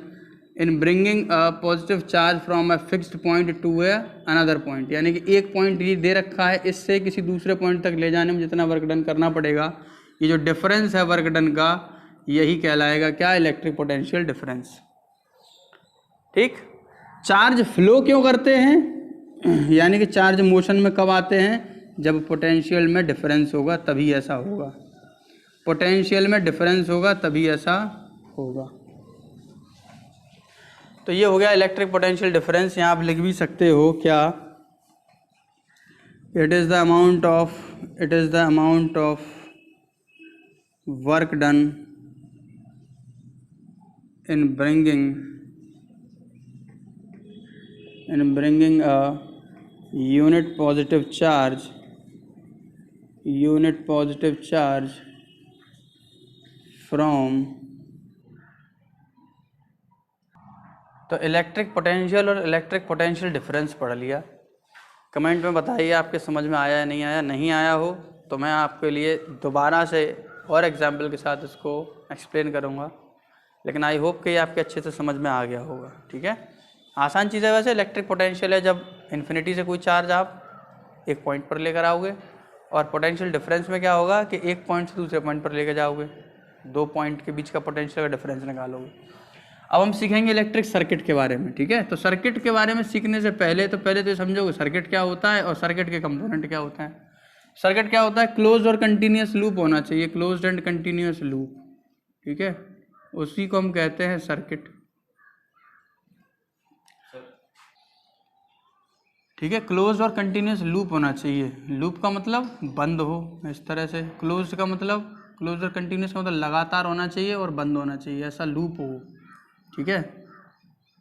Speaker 1: in bringing a positive charge from a fixed point two another point, यानी कि एक पॉइंट ये दे रखा है, इससे किसी दूसरे पॉइंट तक ले जाने में जितना वर्क डन करना पड़ेगा, ये जो डिफरेंस है वर्क डन का, यही कहलाएगा क्या, इलेक्ट्रिक पोटेंशियल डिफरेंस। ठीक, चार्ज फ्लो क्यों करते हैं, यानी कि चार्ज मोशन में कब आते हैं, जब पोटेंशियल में डिफरेंस होगा तभी ऐसा होगा, पोटेंशियल में डिफरेंस होगा तभी ऐसा होगा। तो ये हो गया इलेक्ट्रिक पोटेंशियल डिफरेंस। यहाँ आप लिख भी सकते हो क्या, it is the amount of work done in bringing a unit positive charge from, तो इलेक्ट्रिक पोटेंशियल और इलेक्ट्रिक पोटेंशियल डिफरेंस पढ़ लिया। कमेंट में बताइए आपके समझ में आया या नहीं आया। नहीं आया हो तो मैं आपके लिए दोबारा से और एग्जाम्पल के साथ इसको एक्सप्लेन करूँगा, लेकिन आई होप कि ये आपके अच्छे से समझ में आ गया होगा। ठीक है, आसान चीज़ है। वैसे इलेक्ट्रिक पोटेंशियल है जब इन्फिनिटी से कोई चार्ज आप एक पॉइंट पर लेकर आओगे, और पोटेंशियल डिफरेंस में क्या होगा कि एक पॉइंट से दूसरे पॉइंट पर लेकर जाओगे, दो पॉइंट के बीच का पोटेंशियल का डिफरेंस निकालोगे। अब हम सीखेंगे इलेक्ट्रिक सर्किट के बारे में। ठीक है, तो सर्किट के बारे में सीखने से पहले तो समझोगे सर्किट क्या होता है और सर्किट के कंपोनेंट क्या होता है। सर्किट क्या होता है, क्लोज और कंटिन्यूस लूप होना चाहिए, क्लोज्ड एंड कंटिन्यूस लूप। ठीक है, उसी को हम कहते हैं सर्किट। ठीक है, क्लोज और कंटिन्यूस लूप होना चाहिए। लूप का मतलब बंद हो इस तरह से, क्लोज का मतलब, क्लोज और कंटिन्यूस का मतलब लगातार होना चाहिए और बंद होना चाहिए, ऐसा लूप हो। ठीक है,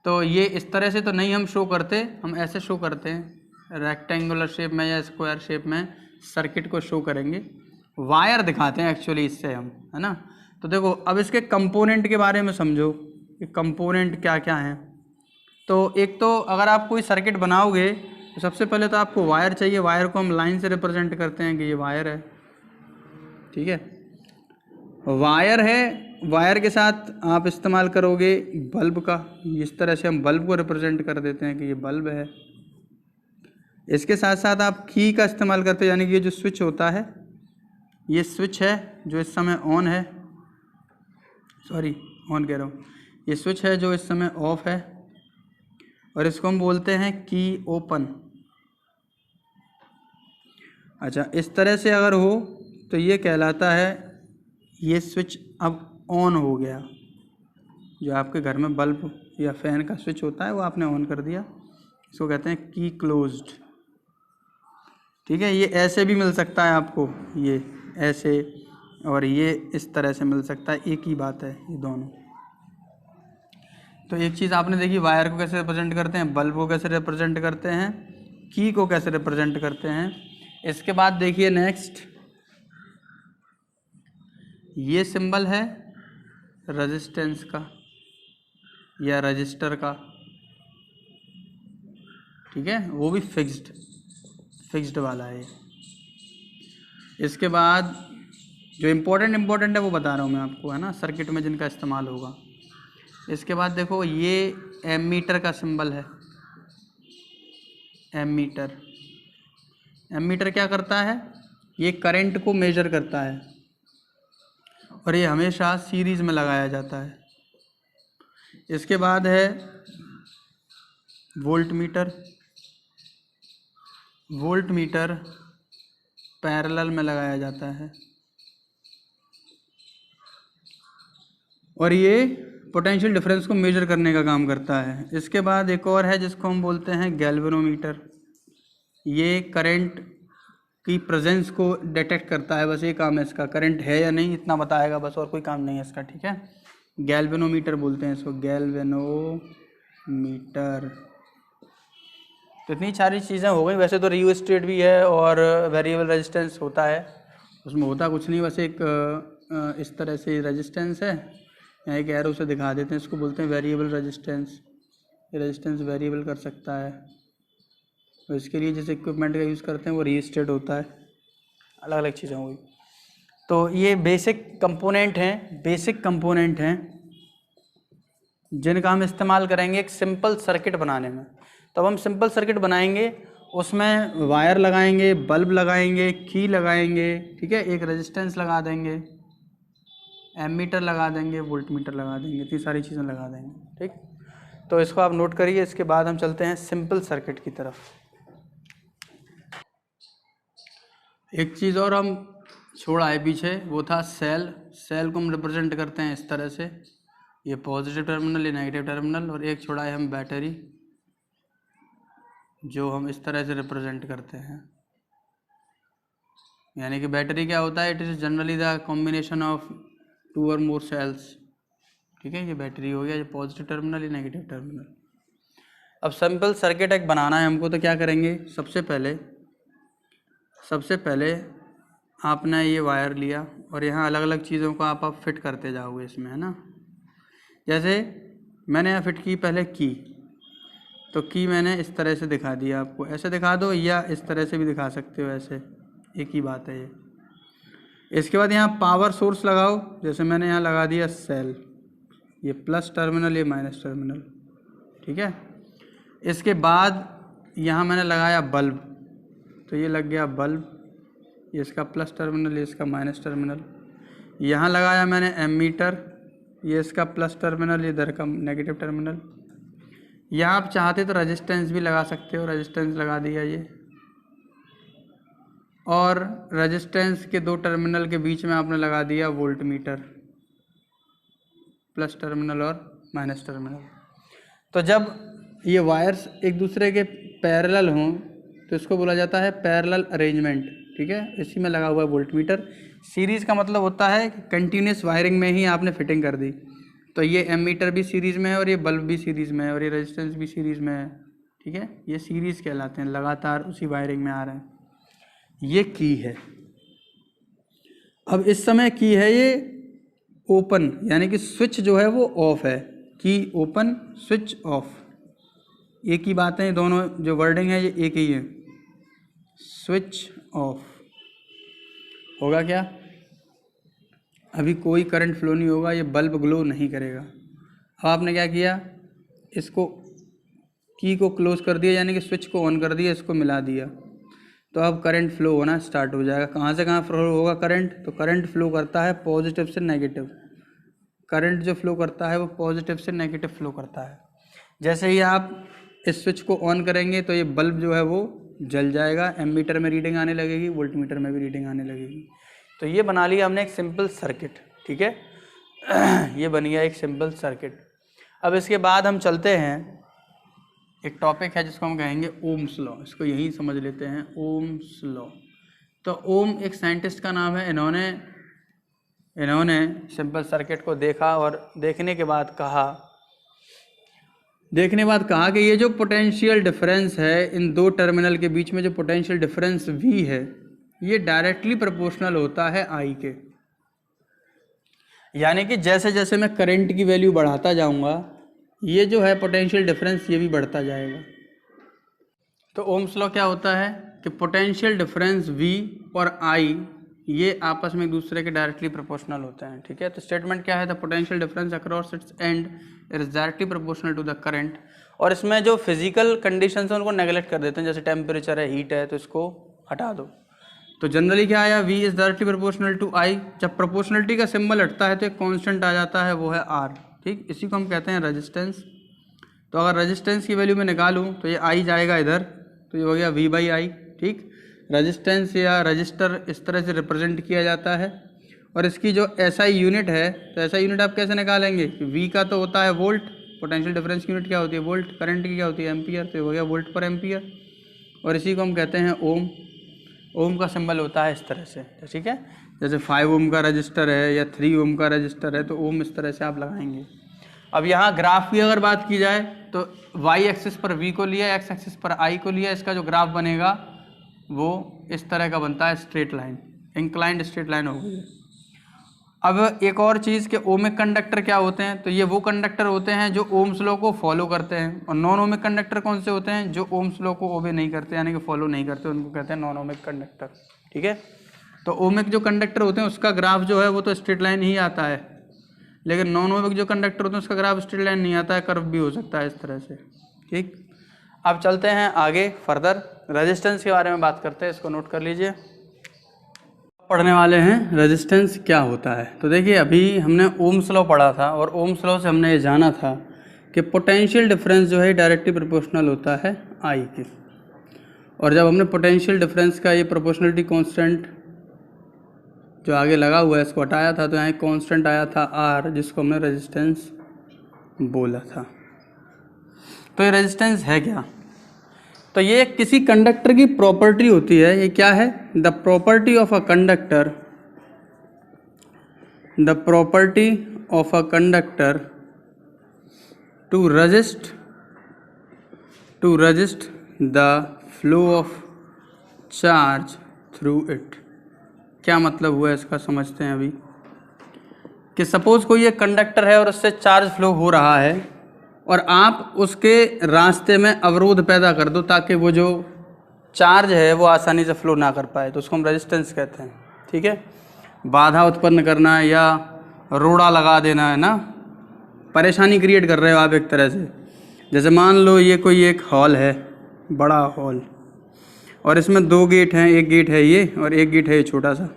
Speaker 1: तो ये इस तरह से तो नहीं हम शो करते, हम ऐसे शो करते हैं रेक्टेंगुलर शेप में या स्क्वायर शेप में सर्किट को शो करेंगे, वायर दिखाते हैं एक्चुअली इससे हम, है ना। तो देखो अब इसके कंपोनेंट के बारे में समझो कि कंपोनेंट क्या क्या हैं। तो एक तो अगर आप कोई सर्किट बनाओगे तो सबसे पहले तो आपको वायर चाहिए, वायर को हम लाइन से रिप्रेजेंट करते हैं कि ये वायर है। ठीक है, वायर है, वायर के साथ आप इस्तेमाल करोगे बल्ब का, इस तरह से हम बल्ब को रिप्रेजेंट कर देते हैं कि ये बल्ब है। इसके साथ साथ आप की का इस्तेमाल करते हैं, यानी कि ये जो स्विच होता है, ये स्विच है जो इस समय ऑन है, सॉरी ऑन कह रहा हूँ, ये स्विच है जो इस समय ऑफ है, और इसको हम बोलते हैं की ओपन। अच्छा, इस तरह से अगर हो तो ये कहलाता है ये स्विच अब ऑन हो गया। जो आपके घर में बल्ब या फैन का स्विच होता है वो आपने ऑन कर दिया, इसको कहते हैं की क्लोज्ड। ठीक है, ये ऐसे भी मिल सकता है आपको, ये ऐसे और ये इस तरह से मिल सकता है, एक ही बात है ये दोनों। तो एक चीज़ आपने देखी, वायर को कैसे रिप्रेजेंट करते हैं, बल्ब को कैसे रिप्रेजेंट करते हैं, की को कैसे रिप्रेजेंट करते हैं। इसके बाद देखिए नेक्स्ट, ये सिंबल है रेजिस्टेंस का या रजिस्टर का, ठीक है, वो भी फिक्स्ड वाला है। इसके बाद जो इम्पोर्टेंट है वो बता रहा हूँ मैं आपको, है ना, सर्किट में जिनका इस्तेमाल होगा। इसके बाद देखो ये एमीटर का सिंबल है, एमीटर। एमीटर क्या करता है, ये करंट को मेजर करता है और ये हमेशा सीरीज में लगाया जाता है। इसके बाद है volt meter. Volt meter parallel में लगाया जाता है और ये पोटेंशियल डिफरेंस को मेजर करने का काम करता है। इसके बाद एक और है जिसको हम बोलते हैं गैल्वेनोमीटर। ये करंट की प्रेजेंस को डिटेक्ट करता है, बस ये काम है इसका, करंट है या नहीं इतना बताएगा बस, और कोई काम नहीं है इसका। ठीक है, गैल्वेनोमीटर बोलते हैं इसको, गैल्वेनोमीटर। तो इतनी सारी चीज़ें हो गई। वैसे तो रियोस्टेट भी है और वेरिएबल रेजिस्टेंस होता है, उसमें होता कुछ नहीं, बस एक इस तरह से रेजिस्टेंस है, यहाँ एक एरो से दिखा देते हैं, इसको बोलते हैं वेरिएबल रेजिस्टेंस। ये रेजिस्टेंस वेरिएबल कर सकता है, तो इसके लिए जिस इक्विपमेंट का यूज़ करते हैं वो रियोस्टेट होता है। अलग अलग चीज़ें हुई। तो ये बेसिक कंपोनेंट हैं जिनका हम इस्तेमाल करेंगे एक सिंपल सर्किट बनाने में। तब हम सिंपल सर्किट बनाएंगे, उसमें वायर लगाएंगे, बल्ब लगाएंगे, की लगाएंगे, ठीक है, एक रेजिस्टेंस लगा देंगे, एमीटर लगा देंगे, वोल्ट मीटर लगा देंगे, इतनी सारी चीज़ें लगा देंगे। ठीक, तो इसको आप नोट करिए। इसके बाद हम चलते हैं सिंपल सर्किट की तरफ। एक चीज़ और हम छोड़ा है पीछे, वो था सेल। सेल को हम रिप्रेजेंट करते हैं इस तरह से, ये पॉजिटिव टर्मिनल, ये नेगेटिव टर्मिनल, और एक छोड़ा है हम बैटरी, जो हम इस तरह से रिप्रेजेंट करते हैं। यानी कि बैटरी क्या होता है, it is generally the combination of 2 और मोर सेल्स। ठीक है, ये बैटरी हो गया, ये पॉजिटिव टर्मिनल, ये नेगेटिव टर्मिनल। अब सिंपल सर्किट एक बनाना है हमको, तो क्या करेंगे, सबसे पहले आपने ये वायर लिया और यहाँ अलग अलग चीज़ों को आप फिट करते जाओगे इसमें, है ना। जैसे मैंने यहाँ फिट की पहले की, तो की मैंने इस तरह से दिखा दिया आपको, ऐसे दिखा दो या इस तरह से भी दिखा सकते हो, ऐसे एक ही बात है ये। इसके बाद यहाँ पावर सोर्स लगाओ, जैसे मैंने यहाँ लगा दिया सेल, ये प्लस टर्मिनल, ये माइनस टर्मिनल, ठीक है। इसके बाद यहाँ मैंने लगाया बल्ब, तो ये लग गया बल्ब, ये इसका प्लस टर्मिनल, ये इसका माइनस टर्मिनल। यहाँ लगाया मैंने एमीटर, ये इसका प्लस टर्मिनल, ये इधर का नेगेटिव टर्मिनल। यहाँ आप चाहते तो रेजिस्टेंस भी लगा सकते हो, रेजिस्टेंस लगा दिया ये, और रेजिस्टेंस के 2 टर्मिनल के बीच में आपने लगा दिया वोल्ट मीटर, प्लस टर्मिनल और माइनस टर्मिनल। तो जब ये वायर्स एक दूसरे के पैरेलल हों तो इसको बोला जाता है पैरेलल अरेंजमेंट। ठीक है, इसी में लगा हुआ है वोल्ट मीटर। सीरीज़ का मतलब होता है कि कंटिन्यूस वायरिंग में ही आपने फिटिंग कर दी, तो ये एमीटर भी सीरीज़ में है और ये बल्ब भी सीरीज़ में है और ये रेजिस्टेंस भी सीरीज़ में है। ठीक है, ये सीरीज़ कहलाते हैं, लगातार उसी वायरिंग में आ रहे हैं। ये की है। अब इस समय की है ये ओपन, यानी कि स्विच जो है वो ऑफ है, की ओपन, स्विच ऑफ, एक ही बात है, दोनों जो वर्डिंग है ये एक ही है, स्विच ऑफ होगा क्या, अभी कोई करंट फ्लो नहीं होगा, ये बल्ब ग्लो नहीं करेगा। अब आपने क्या किया, इसको की को क्लोज कर दिया, यानी कि स्विच को ऑन कर दिया, इसको मिला दिया, तो अब करंट फ्लो होना स्टार्ट हो जाएगा। कहाँ से कहाँ फ्लो होगा करंट, तो करंट फ्लो करता है पॉजिटिव से नेगेटिव। करंट जो फ्लो करता है वो पॉजिटिव से नेगेटिव फ्लो करता है। जैसे ही आप इस स्विच को ऑन करेंगे तो ये बल्ब जो है वो जल जाएगा, एमीटर में रीडिंग आने लगेगी, वोल्टमीटर में भी रीडिंग आने लगेगी। तो ये बना लिया हमने एक सिंपल सर्किट, ठीक है। ये बन गया एक सिंपल सर्किट। अब इसके बाद हम चलते हैं, एक टॉपिक है जिसको हम कहेंगे ओम्स लॉ। इसको यही समझ लेते हैं, ओम्स लॉ। तो ओम एक साइंटिस्ट का नाम है। इन्होंने सिंपल सर्किट को देखा और देखने के बाद कहा कि ये जो पोटेंशियल डिफरेंस है इन दो टर्मिनल के बीच में, जो पोटेंशियल डिफरेंस V है, ये डायरेक्टली प्रोपोर्शनल होता है I के। यानी कि जैसे जैसे मैं करंट की वैल्यू बढ़ाता जाऊंगा, ये जो है पोटेंशियल डिफरेंस ये भी बढ़ता जाएगा। तो ओम्स लॉ क्या होता है कि पोटेंशियल डिफरेंस V और I ये आपस में एक दूसरे के डायरेक्टली प्रोपोर्शनल होते हैं, ठीक है। तो स्टेटमेंट क्या है, the potential difference across its end is directly proportional to the current. और इसमें जो फिजिकल कंडीशंस हैं उनको नेगलेक्ट कर देते हैं, जैसे टेम्परेचर है, हीट है, तो इसको हटा दो। तो जनरली क्या आया, V is directly proportional to I। जब प्रोपोर्शनलिटी का सिंबल हटता है तो एक कांस्टेंट आ जाता है, वो है R, ठीक। इसी को हम कहते हैं रेजिस्टेंस। तो अगर रेजिस्टेंस की वैल्यू में निकालूँ तो ये I जाएगा इधर, तो ये हो गया V/I, ठीक। रेजिस्टेंस या रजिस्टर इस तरह से रिप्रेजेंट किया जाता है। और इसकी जो SI यूनिट है, तो SI यूनिट आप कैसे निकालेंगे, V का तो होता है वोल्ट, पोटेंशियल डिफरेंस की यूनिट क्या होती है, वोल्ट, करंट की क्या होती है, एम्पियर, तो ये हो गया वोल्ट पर एम्पियर। और इसी को हम कहते हैं ओम। ओम का सिंबल होता है इस तरह से, ठीक है। जैसे 5 ओम का रजिस्टर है या 3 ओम का रजिस्टर है, तो ओम इस तरह से आप लगाएंगे। अब यहाँ ग्राफ की अगर बात की जाए तो y एक्सिस पर V को लिया, x एक्सिस पर I को लिया, इसका जो ग्राफ बनेगा वो इस तरह का बनता है, straight line, inclined straight line हो गई है। अब एक और चीज़ कि ओमिक कंडक्टर क्या होते हैं, तो ये वो कंडक्टर होते हैं जो ओम्स लॉ को फॉलो करते हैं। और नॉन ओमिक कंडक्टर कौन से होते हैं, जो ओम्स लॉ को ओबे नहीं करते, यानी कि फॉलो नहीं करते, उनको कहते हैं नॉन ओमिक कंडक्टर, ठीक है। तो ओमिक जो कंडक्टर होते हैं उसका ग्राफ जो है वो तो स्ट्रेट लाइन ही आता है, लेकिन नॉन ओमिक जो कंडक्टर होते हैं उसका ग्राफ स्ट्रेट लाइन नहीं आता है, कर्व भी हो सकता है इस तरह से, ठीक। अब चलते हैं आगे फर्दर, रेजिस्टेंस के बारे में बात करते हैं, इसको नोट कर लीजिए। पढ़ने वाले हैं रेजिस्टेंस क्या होता है। तो देखिए अभी हमने ओम्स लॉ पढ़ा था और ओम्स लॉ से हमने ये जाना था कि पोटेंशियल डिफरेंस जो है डायरेक्टली प्रोपोर्शनल होता है I के। और जब हमने पोटेंशियल डिफरेंस का ये प्रोपोर्शनलिटी कांस्टेंट जो आगे लगा हुआ है इसको हटाया था, तो यहाँ एक कांस्टेंट आया था R, जिसको हमने रेजिस्टेंस बोला था। तो ये रेजिस्टेंस है क्या, तो ये किसी कंडक्टर की प्रॉपर्टी होती है। ये क्या है, the property of a conductor, the property of a conductor to resist the flow of charge through it. क्या मतलब हुआ इसका, समझते हैं अभी। कि सपोज कोई एक कंडक्टर है और उससे चार्ज फ्लो हो रहा है और आप उसके रास्ते में अवरोध पैदा कर दो ताकि वो जो चार्ज है वो आसानी से फ्लो ना कर पाए, तो उसको हम रेजिस्टेंस कहते हैं, ठीक है। बाधा उत्पन्न करना है या रोड़ा लगा देना है ना, परेशानी क्रिएट कर रहे हो आप एक तरह से। जैसे मान लो ये कोई एक हॉल है, बड़ा हॉल, और इसमें 2 गेट हैं, एक गेट है ये और एक गेट है ये छोटा सा।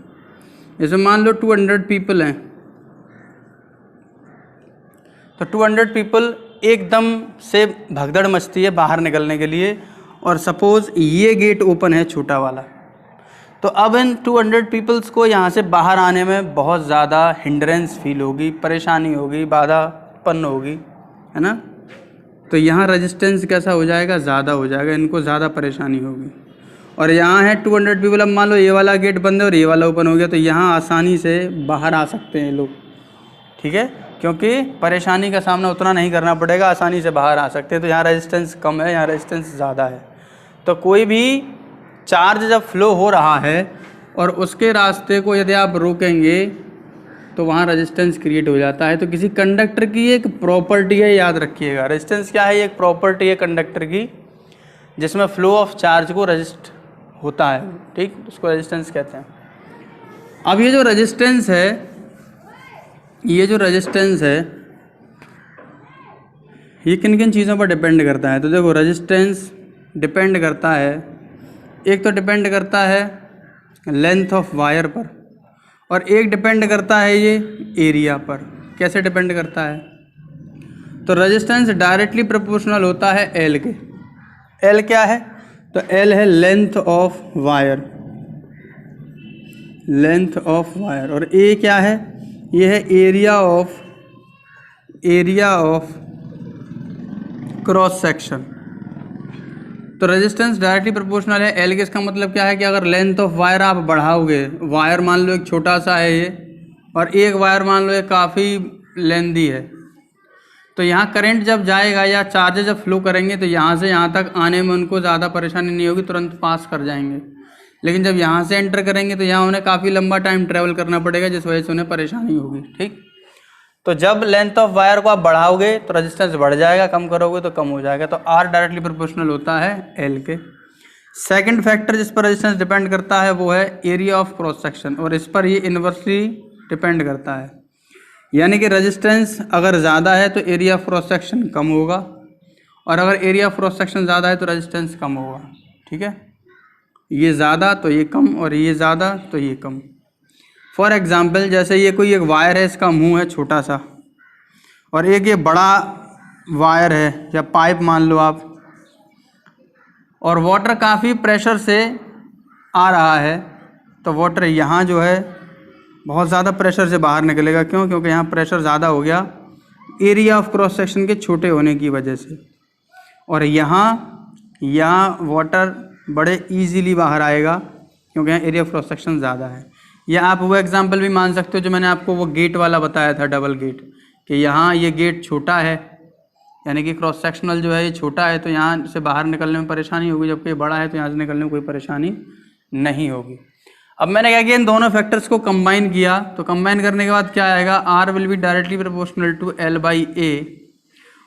Speaker 1: इसमें मान लो 200 पीपल हैं, तो 200 पीपल एकदम से भगदड़ मचती है बाहर निकलने के लिए, और सपोज़ ये गेट ओपन है छोटा वाला, तो अब इन 200 पीपल्स को यहाँ से बाहर आने में बहुत ज़्यादा हिंड्रेंस फील होगी, परेशानी होगी, बाधा उत्पन्न होगी, है ना। तो यहाँ रेजिस्टेंस कैसा हो जाएगा, ज़्यादा हो जाएगा, इनको ज़्यादा परेशानी होगी। और यहाँ है 200 पीपल, अब मान लो ये वाला गेट बंद है और ये वाला ओपन हो गया, तो यहाँ आसानी से बाहर आ सकते हैं लोग, ठीक है, क्योंकि परेशानी का सामना उतना नहीं करना पड़ेगा, आसानी से बाहर आ सकते हैं। तो यहाँ रेजिस्टेंस कम है, यहाँ रेजिस्टेंस ज़्यादा है। तो कोई भी चार्ज जब फ्लो हो रहा है और उसके रास्ते को यदि आप रोकेंगे तो वहाँ रेजिस्टेंस क्रिएट हो जाता है। तो किसी कंडक्टर की एक प्रॉपर्टी है, याद रखिएगा। रेजिस्टेंस क्या है, एक प्रॉपर्टी है कंडक्टर की जिसमें फ्लो ऑफ चार्ज को रेजिस्ट होता है, ठीक, उसको रेजिस्टेंस कहते हैं। अब ये जो रेजिस्टेंस है ये जो रेजिस्टेंस है ये किन किन चीज़ों पर डिपेंड करता है? तो देखो रेजिस्टेंस डिपेंड करता है, एक तो डिपेंड करता है लेंथ ऑफ वायर पर, और एक डिपेंड करता है ये एरिया पर। कैसे डिपेंड करता है? तो रेजिस्टेंस डायरेक्टली प्रोपोर्शनल होता है एल के। एल क्या है? तो एल है length of wire, length of wire, और ए क्या है? ये है एरिया ऑफ क्रॉस सेक्शन। तो रेजिस्टेंस डायरेक्टली प्रोपोर्शनल है एल के। इसका मतलब क्या है कि अगर लेंथ ऑफ वायर आप बढ़ाओगे, वायर मान लो एक छोटा सा है ये, और एक वायर मान लो ये काफ़ी लेंदी है, तो यहाँ करंट जब जाएगा या चार्जेस जब फ्लो करेंगे तो यहाँ से यहाँ तक आने में उनको ज़्यादा परेशानी नहीं होगी, तुरंत पास कर जाएंगे। लेकिन जब यहाँ से एंटर करेंगे तो यहाँ उन्हें काफ़ी लंबा टाइम ट्रेवल करना पड़ेगा, जिस वजह से उन्हें परेशानी होगी। ठीक, तो जब लेंथ ऑफ वायर को आप बढ़ाओगे तो रेजिस्टेंस बढ़ जाएगा, कम करोगे तो कम हो जाएगा। तो आर डायरेक्टली प्रोपोर्शनल होता है एल के। सेकंड फैक्टर जिस पर रेजिस्टेंस डिपेंड करता है वो है एरिया ऑफ क्रॉस सेक्शन, और इस पर ये इन्वर्सली डिपेंड करता है। यानी कि रेजिस्टेंस अगर ज़्यादा है तो एरिया ऑफ क्रॉस सेक्शन कम होगा, और अगर एरिया ऑफ क्रॉस सेक्शन ज़्यादा है तो रेजिस्टेंस कम होगा। ठीक है, ये ज़्यादा तो ये कम, और ये ज़्यादा तो ये कम। फॉर एग्ज़ाम्पल जैसे ये कोई एक वायर है, इसका मुंह है छोटा सा, और एक ये बड़ा वायर है या पाइप मान लो आप, और वाटर काफ़ी प्रेशर से आ रहा है, तो वाटर यहाँ जो है बहुत ज़्यादा प्रेशर से बाहर निकलेगा। क्यों? क्योंकि यहाँ प्रेशर ज़्यादा हो गया एरिया ऑफ क्रॉस सेक्शन के छोटे होने की वजह से, और यहाँ वाटर बड़े इजीली बाहर आएगा क्योंकि यहाँ एरिया ऑफ क्रॉस सेक्शन ज़्यादा है। या आप वो एग्जांपल भी मान सकते हो जो मैंने आपको वो गेट वाला बताया था, डबल गेट, कि यहाँ ये गेट छोटा है, यानी कि क्रॉस सेक्शनल जो है ये छोटा है, तो यहाँ से बाहर निकलने में परेशानी होगी, जबकि ये बड़ा है तो यहाँ से निकलने में कोई परेशानी नहीं होगी। अब मैंने क्या किया, इन दोनों फैक्टर्स को कंबाइन किया, तो कंबाइन करने के बाद क्या आएगा, R will be directly proportional to L by A,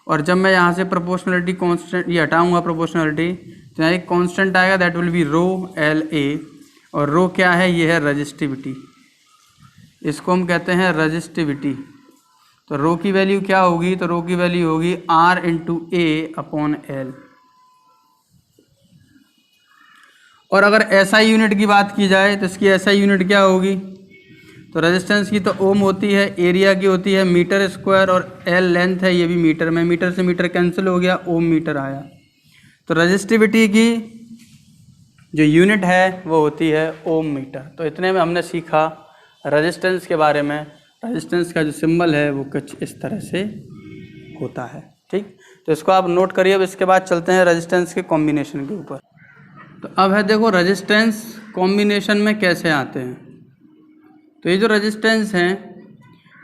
Speaker 1: और जब मैं यहाँ से प्रोपोर्शनलिटी कॉन्स्टेंट ये हटाऊँगा प्रोपोर्शनलिटी, तो यहाँ एक कॉन्स्टेंट आएगा that will be rho L A, और रो क्या है? ये है रजिस्टिविटी, इसको हम कहते हैं रजिस्टिविटी। तो रो की वैल्यू क्या होगी? तो रो की वैल्यू होगी R into A upon L. और अगर एसआई यूनिट की बात की जाए तो इसकी एसआई यूनिट क्या होगी? तो रेजिस्टेंस की तो ओम होती है, एरिया की होती है मीटर स्क्वायर, और एल लेंथ है, ये भी मीटर में, मीटर से मीटर कैंसिल हो गया, ओम मीटर आया। तो रजिस्टिविटी की जो यूनिट है वो होती है ओम मीटर। तो इतने में हमने सीखा रेजिस्टेंस के बारे में। रेजिस्टेंस का जो सिंबल है वो कुछ इस तरह से होता है। ठीक, तो इसको आप नोट करिए। अब इसके बाद चलते हैं रेजिस्टेंस के कॉम्बिनेशन के ऊपर। तो अब है देखो रेजिस्टेंस कॉम्बिनेशन में कैसे आते हैं। तो ये जो रेजिस्टेंस हैं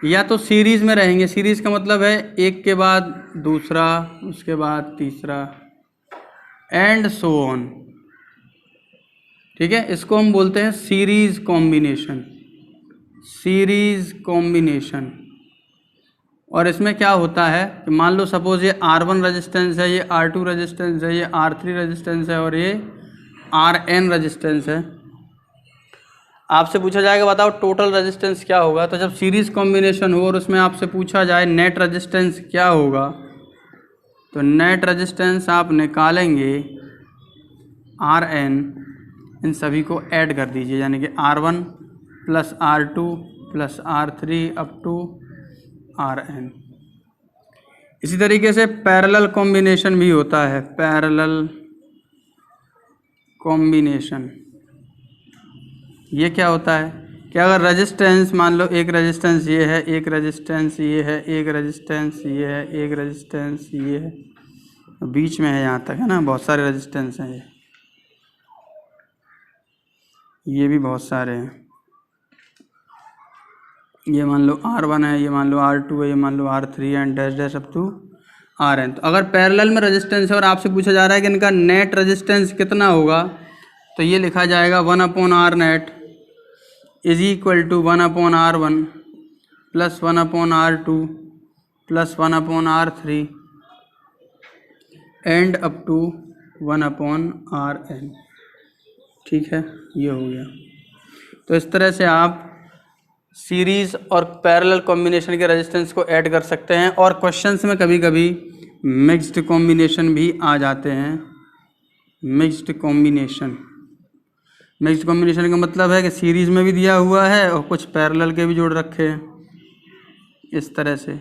Speaker 1: या तो सीरीज़ में रहेंगे, सीरीज़ का मतलब है एक के बाद दूसरा, उसके बाद तीसरा, एंड सो ऑन। ठीक है, इसको हम बोलते हैं सीरीज़ कॉम्बिनेशन, सीरीज़ कॉम्बिनेशन। और इसमें क्या होता है कि मान लो सपोज़ ये R1 रेजिस्टेंस है, ये R2 रेजिस्टेंस है, ये R3 रेजिस्टेंस है, और ये Rn रेजिस्टेंस है। आपसे पूछा जाएगा बताओ टोटल रेजिस्टेंस क्या होगा। तो जब सीरीज़ कॉम्बिनेशन हो और उसमें आपसे पूछा जाए नेट रेजिस्टेंस क्या होगा, तो नेट रेजिस्टेंस आप निकालेंगे Rn, इन सभी को ऐड कर दीजिए, यानी कि R1 plus R2 plus R3 up to Rn। इसी तरीके से पैरेलल कॉम्बिनेशन भी होता है, पैरेलल कॉम्बिनेशन। ये क्या होता है कि अगर रेजिस्टेंस मान लो एक रेजिस्टेंस ये है, एक रेजिस्टेंस ये है, एक रेजिस्टेंस ये है, एक रेजिस्टेंस ये है, बीच में है यहाँ तक है ना, बहुत सारे रेजिस्टेंस हैं, ये भी बहुत सारे हैं। ये मान लो R1 है, ये मान लो R2 है, ये मान लो R3 and dash dash up to Rn। तो अगर पैरेलल में रेजिस्टेंस है और आपसे पूछा जा रहा है कि इनका नेट रेजिस्टेंस कितना होगा, तो ये लिखा जाएगा 1/R net is equal to 1/R1 plus 1/R2 plus 1/R3 and up to 1/Rn। ठीक है, ये हो गया। तो इस तरह से आप सीरीज़ और पैरेलल कॉम्बिनेशन के रेजिस्टेंस को ऐड कर सकते हैं। और क्वेश्चंस में कभी कभी मिक्स्ड कॉम्बिनेशन भी आ जाते हैं। मिक्स्ड कॉम्बिनेशन का मतलब है कि सीरीज़ में भी दिया हुआ है और कुछ पैरेलल के भी जोड़ रखे हैं इस तरह से।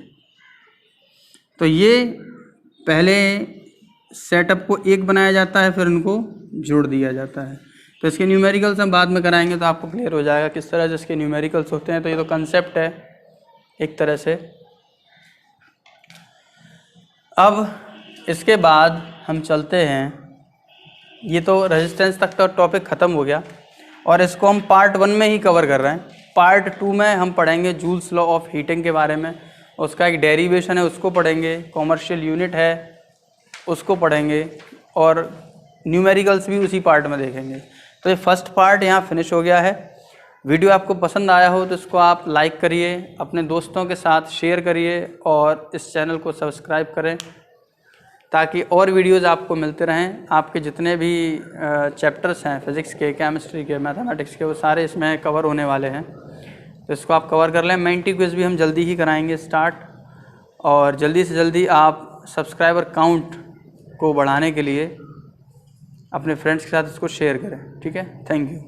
Speaker 1: तो ये पहले सेटअप को एक बनाया जाता है, फिर इनको जोड़ दिया जाता है। तो इसके न्यूमेरिकल्स हम बाद में कराएंगे तो आपको क्लियर हो जाएगा किस तरह से इसके न्यूमेरिकल्स होते हैं। तो ये तो कंसेप्ट है एक तरह से। अब इसके बाद हम चलते हैं, ये तो रेजिस्टेंस तक का टॉपिक ख़त्म हो गया और इसको हम पार्ट 1 में ही कवर कर रहे हैं। पार्ट 2 में हम पढ़ेंगे जूल्स लॉ ऑफ हीटिंग के बारे में, उसका एक डेरिवेशन है उसको पढ़ेंगे, कॉमर्शियल यूनिट है उसको पढ़ेंगे और न्यूमेरिकल्स भी उसी पार्ट में देखेंगे। तो ये फर्स्ट पार्ट यहाँ फिनिश हो गया है। वीडियो आपको पसंद आया हो तो इसको आप लाइक करिए, अपने दोस्तों के साथ शेयर करिए और इस चैनल को सब्सक्राइब करें ताकि और वीडियोज़ आपको मिलते रहें। आपके जितने भी चैप्टर्स हैं फिज़िक्स के, केमिस्ट्री के, मैथमेटिक्स के, वो सारे इसमें कवर होने वाले हैं। तो इसको आप कवर कर लें। मेंटी क्विज़ भी हम जल्दी ही कराएंगे स्टार्ट, और जल्दी से जल्दी आप सब्सक्राइबर काउंट को बढ़ाने के लिए अपने फ्रेंड्स के साथ इसको शेयर करें। ठीक है, थैंक यू।